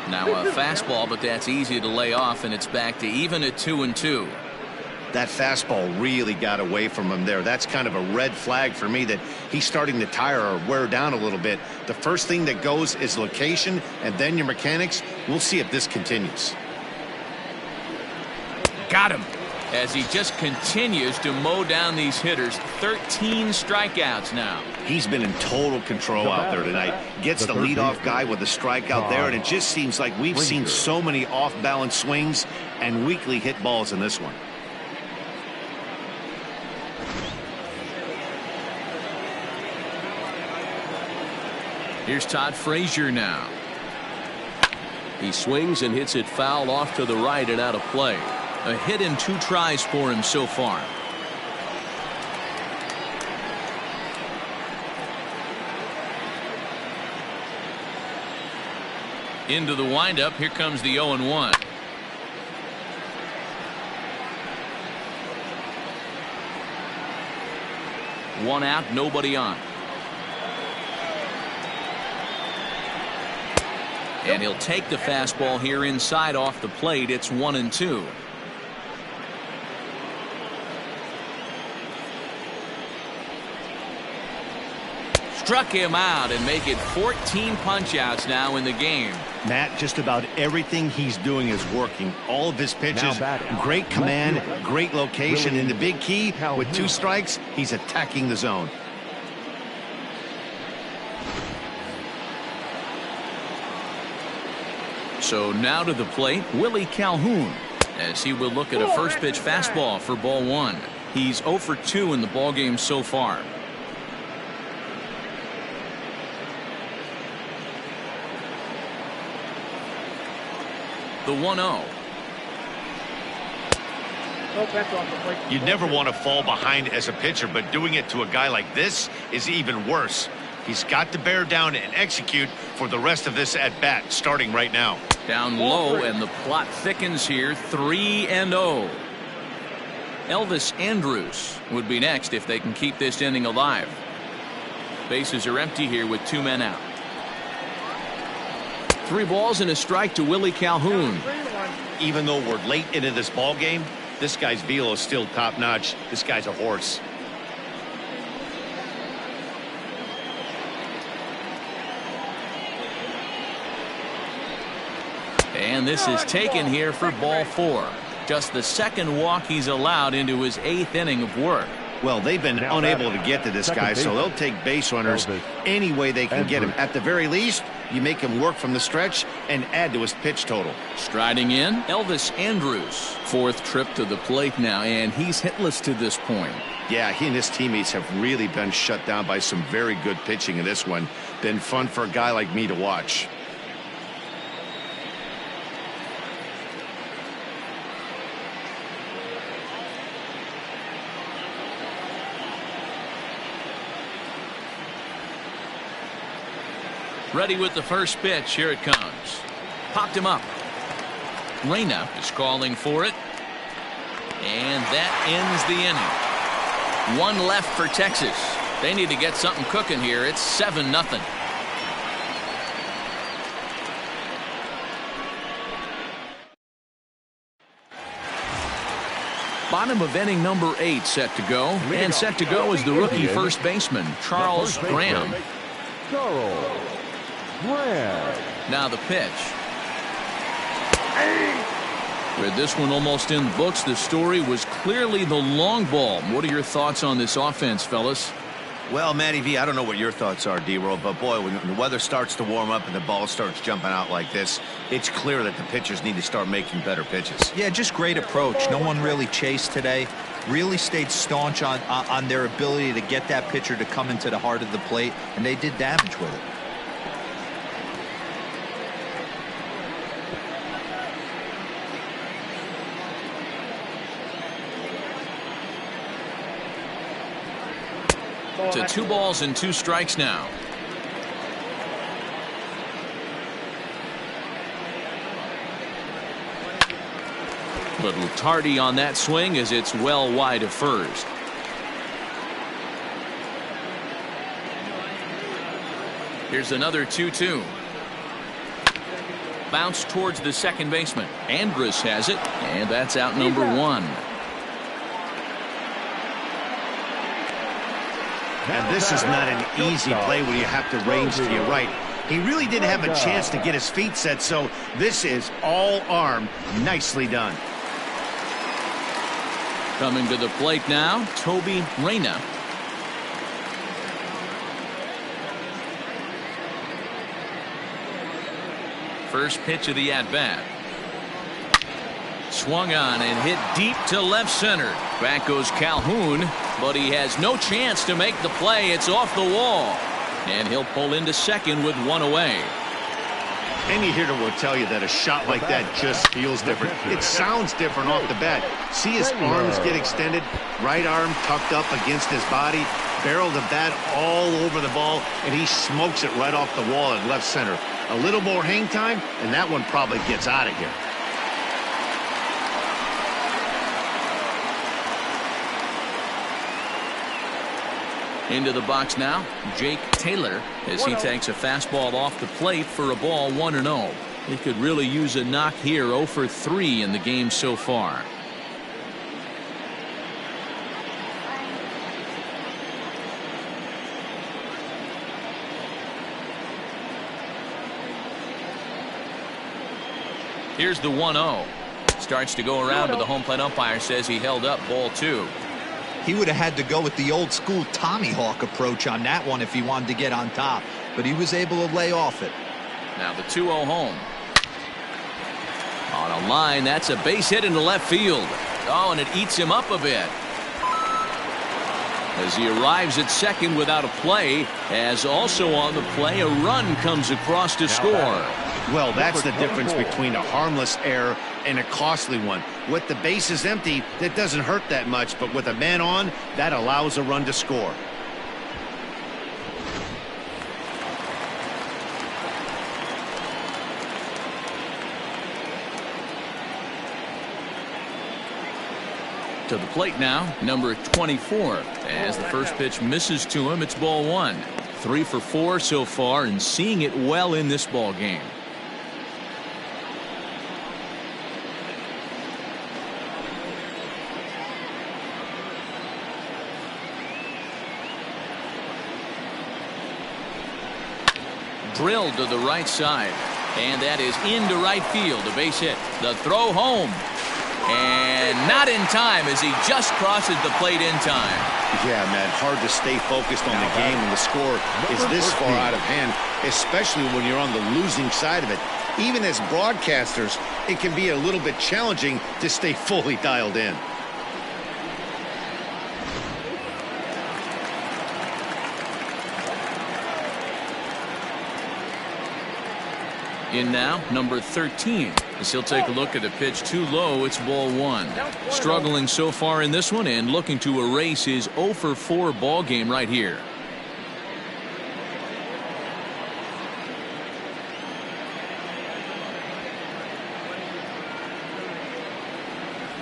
Now a fastball, but that's easy to lay off, and it's back to even at 2-2. That fastball really got away from him there. That's kind of a red flag for me that he's starting to tire or wear down a little bit. The first thing that goes is location, and then your mechanics. We'll see if this continues. Got him. As he just continues to mow down these hitters. 13 strikeouts now. He's been in total control out there tonight. Gets the leadoff guy with a strikeout there, and it just seems like we've seen so many off-balance swings and weakly hit balls in this one. Here's Todd Frazier now. He swings and hits it foul off to the right and out of play. A hit in 2 tries for him so far. Into the windup. Here comes the 0-1. One out, nobody on. And he'll take the fastball here inside off the plate. It's 1-2. Struck him out and make it 14 punch-outs now in the game. Matt, just about everything he's doing is working. All of his pitches, great command, great location, and the big key, with 2 strikes, he's attacking the zone. So now to the plate, Willie Calhoun, as he will look at a first pitch fastball for ball 1. He's 0 for 2 in the ballgame so far. The 1-0. You never want to fall behind as a pitcher, but doing it to a guy like this is even worse. He's got to bear down and execute for the rest of this at-bat, starting right now. Down low, and the plot thickens here. 3-0. Elvis Andrus would be next if they can keep this inning alive. Bases are empty here with 2 men out. 3 balls and a strike to Willie Calhoun. Even though we're late into this ball game, this guy's velo is still top-notch. This guy's a horse. And this is taken here for ball 4. Just the second walk he's allowed into his 8th inning of work. Well, they've been unable to get to this guy, so they'll take base runners any way they can get him. At the very least, You make him work from the stretch and add to his pitch total. Striding in, Elvis Andrus. Fourth trip to the plate now, and he's hitless to this point. Yeah, he and his teammates have really been shut down by some very good pitching in this one. Been fun for a guy like me to watch. Ready with the first pitch. Here it comes. Popped him up. Reyna is calling for it. And that ends the inning. One left for Texas. They need to get something cooking here. It's 7-0. Bottom of inning number 8 set to go. And set to go is the rookie first baseman, Charles Graham. Now the pitch. With this one almost in the books, the story was clearly the long ball. What are your thoughts on this offense, fellas? Well, Matty V, I don't know what your thoughts are, D-Roll, but boy, when the weather starts to warm up and the ball starts jumping out like this, it's clear that the pitchers need to start making better pitches. Yeah, just great approach. No one really chased today. Really stayed staunch on their ability to get that pitcher to come into the heart of the plate, and they did damage with it. To 2 balls and 2 strikes now. Little tardy on that swing as it's well wide of first. Here's another 2-2. Bounce towards the second baseman. Andrus has it, and that's out number 1. And this is not an easy play when you have to range to your right. He really didn't have a chance to get his feet set, so this is all arm. Nicely done. Coming to the plate now, Toby Reyna. First pitch of the at-bat. Swung on and hit deep to left center. Back goes Calhoun, but he has no chance to make the play. It's off the wall. And he'll pull into second with 1 away. Any hitter will tell you that a shot like that just feels different. It sounds different off the bat. See his arms get extended, right arm tucked up against his body, barrel the bat all over the ball, and he smokes it right off the wall at left center. A little more hang time, and that one probably gets out of here. Into the box now, Jake Taylor, as he takes a fastball off the plate for a ball 1-0. He could really use a knock here. 0 for 3 in the game so far. Here's the 1-0. Starts to go around, but the home plate umpire says he held up ball 2. He would have had to go with the old school Tommy Hawk approach on that one if he wanted to get on top, but he was able to lay off it. Now the 2-0 home. On a line, that's a base hit into left field. Oh, and it eats him up a bit. As he arrives at second without a play, as also on the play, a run comes across to score. Well, that's the difference between a harmless error and a costly one. With the bases empty, that doesn't hurt that much, but with a man on, that allows a run to score. To the plate now, number 24. As the first pitch misses to him, it's ball 1. 3 for 4 so far, and seeing it well in this ball game. Drilled to the right side, and that is into right field. A base hit. The throw home. And not in time as he just crosses the plate in time. Yeah, man, hard to stay focused on the game when the score is this far out of hand, especially when you're on the losing side of it. Even as broadcasters, it can be a little bit challenging to stay fully dialed in. In now, number 13. As he'll take a look at a pitch too low, it's ball one. Struggling so far in this one and looking to erase his 0 for 4 ball game right here.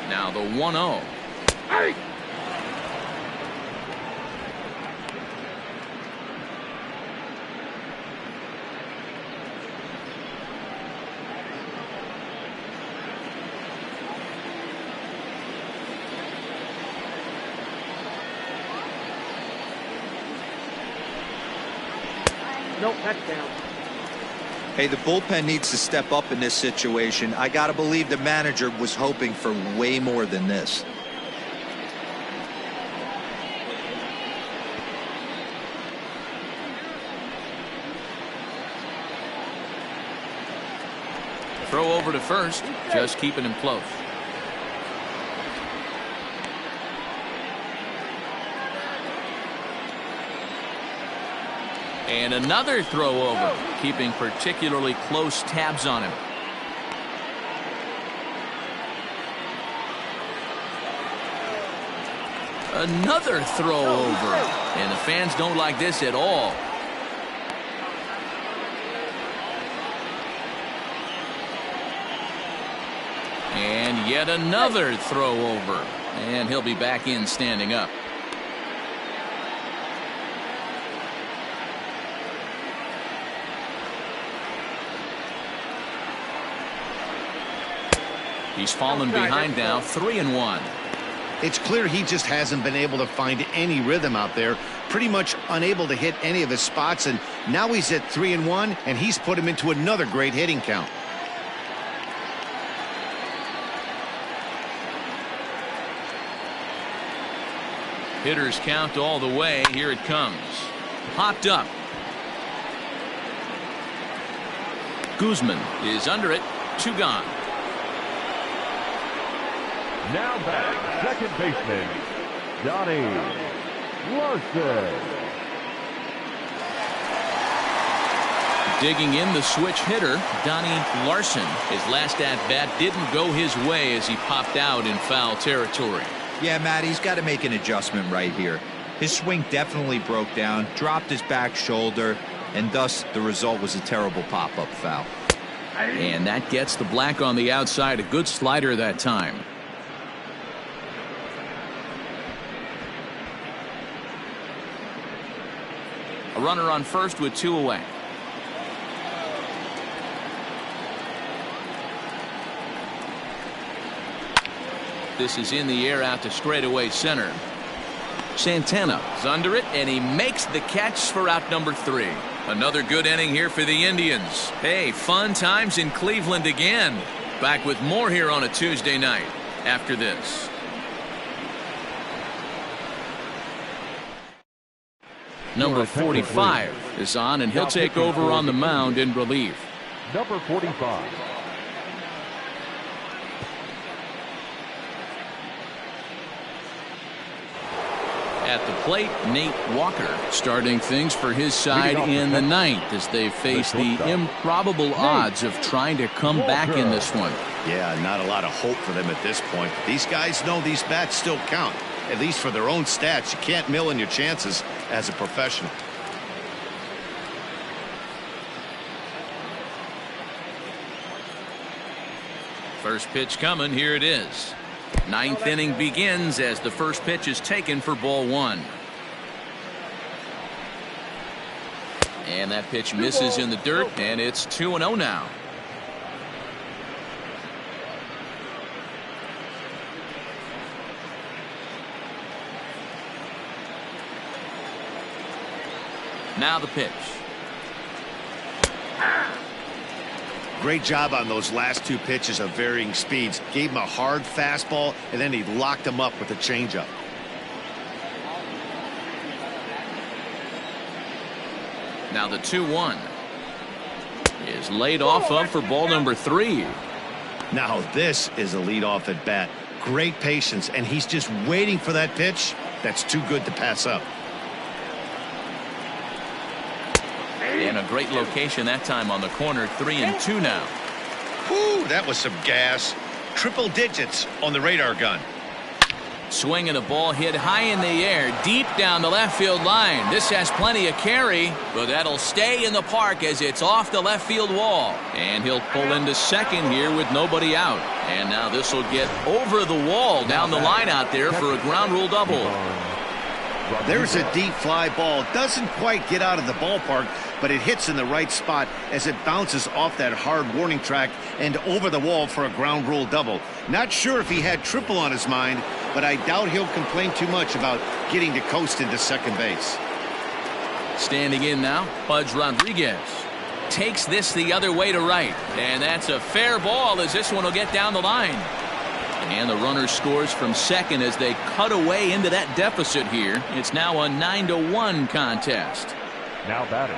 Now the 1-0. Hey! Nope, that's down. Hey, the bullpen needs to step up in this situation. I got to believe the manager was hoping for way more than this. Throw over to first, just keeping him close. And another throw over, keeping particularly close tabs on him. Another throw over, and the fans don't like this at all. And yet another throw over, and he'll be back in standing up. He's fallen behind now, 3-1. It's clear he just hasn't been able to find any rhythm out there, pretty much unable to hit any of his spots, and now he's at 3-1, and he's put him into another great hitting count. Hitters count all the way. Here it comes. Popped up. Guzman is under it. 2 gone. Now back, second baseman, Johnny Larson. Digging in the switch hitter, Donnie Larson. His last at-bat didn't go his way as he popped out in foul territory. Yeah, Matt, he's got to make an adjustment right here. His swing definitely broke down, dropped his back shoulder, and thus the result was a terrible pop-up foul. And that gets the black on the outside. A good slider that time. A runner on first with 2 away. This is in the air out to straightaway center. Santana is under it, and he makes the catch for out number 3. Another good inning here for the Indians. Hey, fun times in Cleveland again. Back with more here on a Tuesday night after this. Number 45 is on, and he'll take over on the mound in relief. Number 45. At the plate, Nate Walker starting things for his side in the 9th as they face the improbable odds of trying to come back in this one. Yeah, not a lot of hope for them at this point. These guys know these bats still count, at least for their own stats. You can't mill in your chances as a professional. First pitch coming. Here it is. 9th inning begins as the first pitch is taken for ball 1. And that pitch misses in the dirt, and it's 2-0 now. Now the pitch. Great job on those last two pitches of varying speeds. Gave him a hard fastball, and then he locked him up with a changeup. Now the 2-1 is laid off of for ball number 3. Now this is a leadoff at bat. Great patience, and he's just waiting for that pitch. That's too good to pass up. And a great location that time on the corner. 3-2 now. Whoo, that was some gas. Triple digits on the radar gun. Swinging a ball hit high in the air, deep down the left field line. This has plenty of carry, but that'll stay in the park as it's off the left field wall. And he'll pull into second here with nobody out. And now this will get over the wall down the line out there for a ground rule double. There's a deep fly ball. Doesn't quite get out of the ballpark, but it hits in the right spot as it bounces off that hard warning track and over the wall for a ground rule double. Not sure if he had triple on his mind, but I doubt he'll complain too much about getting to coast into second base. Standing in now, Pudge Rodriguez takes this the other way to right. And that's a fair ball as this one will get down the line. And the runner scores from second as they cut away into that deficit here. It's now a 9-1 contest. Now batting.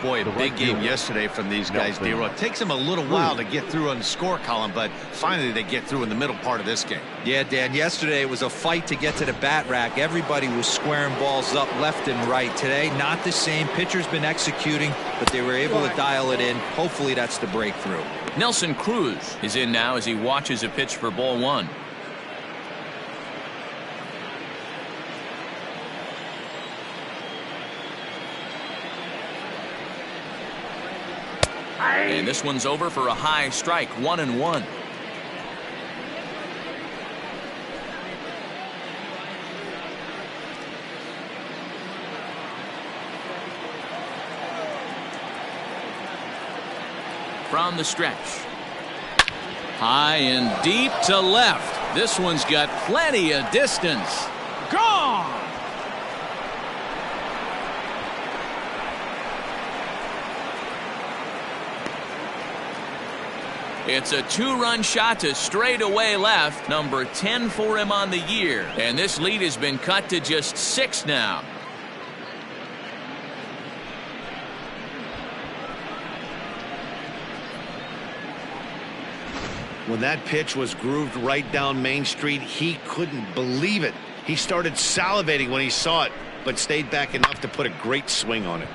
Boy, a big game yesterday from these guys, D-Roy. It takes them a little while to get through on the score column, but finally they get through in the middle part of this game. Yeah, Dan, yesterday it was a fight to get to the bat rack. Everybody was squaring balls up left and right. Today, not the same. Pitcher's been executing, but they were able to dial it in. Hopefully that's the breakthrough. Nelson Cruz is in now as he watches a pitch for ball 1. And this one's over for a high strike. 1-1. From the stretch. High and deep to left. This one's got plenty of distance. Gone! It's a 2-run shot to straightaway left. Number 10 for him on the year. And this lead has been cut to just 6 now. When that pitch was grooved right down Main Street, he couldn't believe it. He started salivating when he saw it, but stayed back enough to put a great swing on it.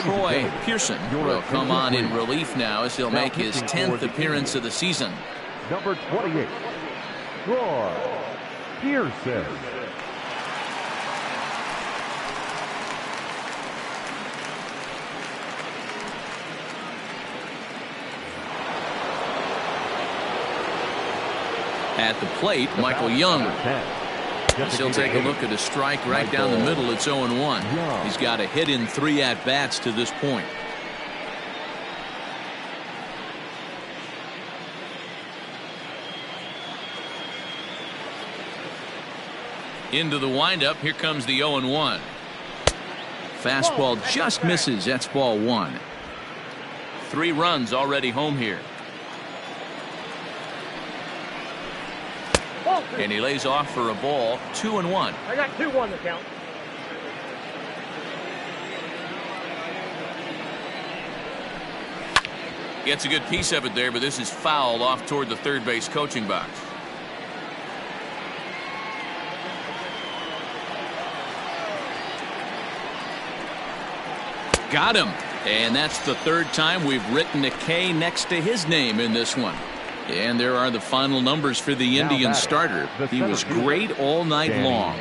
Troy Pearson will come on in relief now as he'll make his 10th appearance of the season. Number 28, Troy Pearson. At the plate, Michael Young. He'll take a look at a strike right down the middle. It's 0-1. He's got a hit in 3 at-bats to this point. Into the windup. Here comes the 0-1. Fastball just misses. That's ball 1. 3 runs already home here. And he lays off for a ball. 2-1. I got 2-1 to count. Gets a good piece of it there, but this is fouled off toward the third base coaching box. Got him. And that's the 3rd time we've written a K next to his name in this one. And there are the final numbers for the Indian starter. He was great all night long.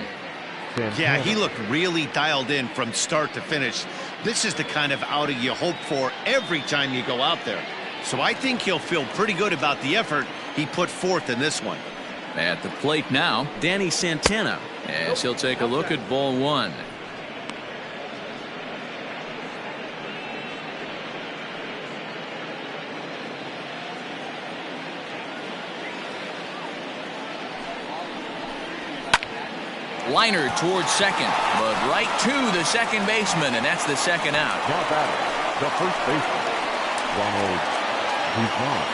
Yeah, he looked really dialed in from start to finish. This is the kind of outing you hope for every time you go out there. So I think he'll feel pretty good about the effort he put forth in this one. At the plate now, Danny Santana, as he'll take a look at ball 1. Liner towards second, but right to the second baseman, and that's the second out. Now batting, the first baseman, Ronald Guzman.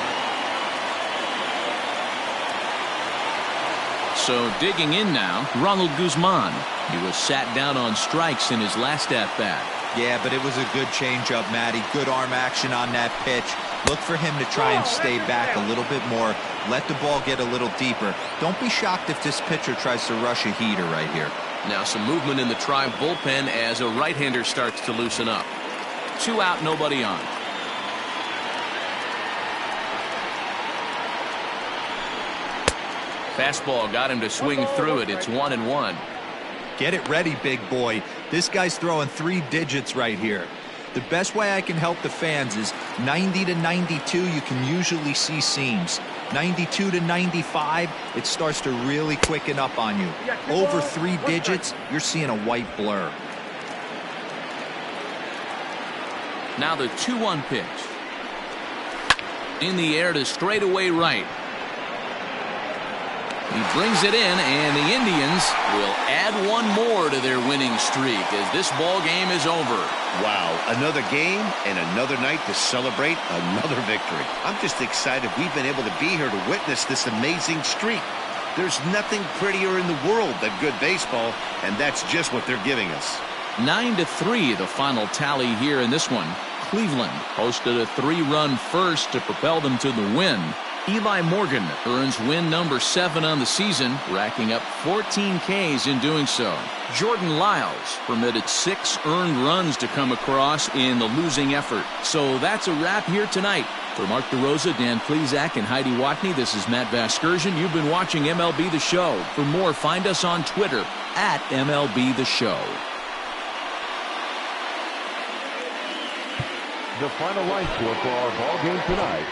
So digging in now, Ronald Guzman. He was sat down on strikes in his last at-bat. Yeah, but it was a good changeup, Matty. Good arm action on that pitch. Look for him to try and stay back a little bit more. Let the ball get a little deeper. Don't be shocked if this pitcher tries to rush a heater right here. Now some movement in the Tribe bullpen as a right-hander starts to loosen up. 2 out, nobody on. Fastball got him to swing through it. It's 1-1. Get it ready, big boy. This guy's throwing 3 digits right here. The best way I can help the fans is 90 to 92, you can usually see seams. 92 to 95, it starts to really quicken up on you. Over 3 digits, you're seeing a white blur. Now the 2-1 pitch. In the air to straightaway right. He brings it in, and the Indians will add one more to their winning streak as this ball game is over. Wow, another game and another night to celebrate another victory. I'm just excited we've been able to be here to witness this amazing streak. There's nothing prettier in the world than good baseball, and that's just what they're giving us. 9-3 the final tally here in this one. Cleveland posted a 3-run first to propel them to the win. Eli Morgan earns win number 7 on the season, racking up 14 Ks in doing so. Jordan Lyles permitted 6 earned runs to come across in the losing effort. So that's a wrap here tonight. For Mark DeRosa, Dan Plesac, and Heidi Watney, this is Matt Vasgersian. You've been watching MLB The Show. For more, find us on Twitter at MLB The Show. The final line score for our ball game tonight.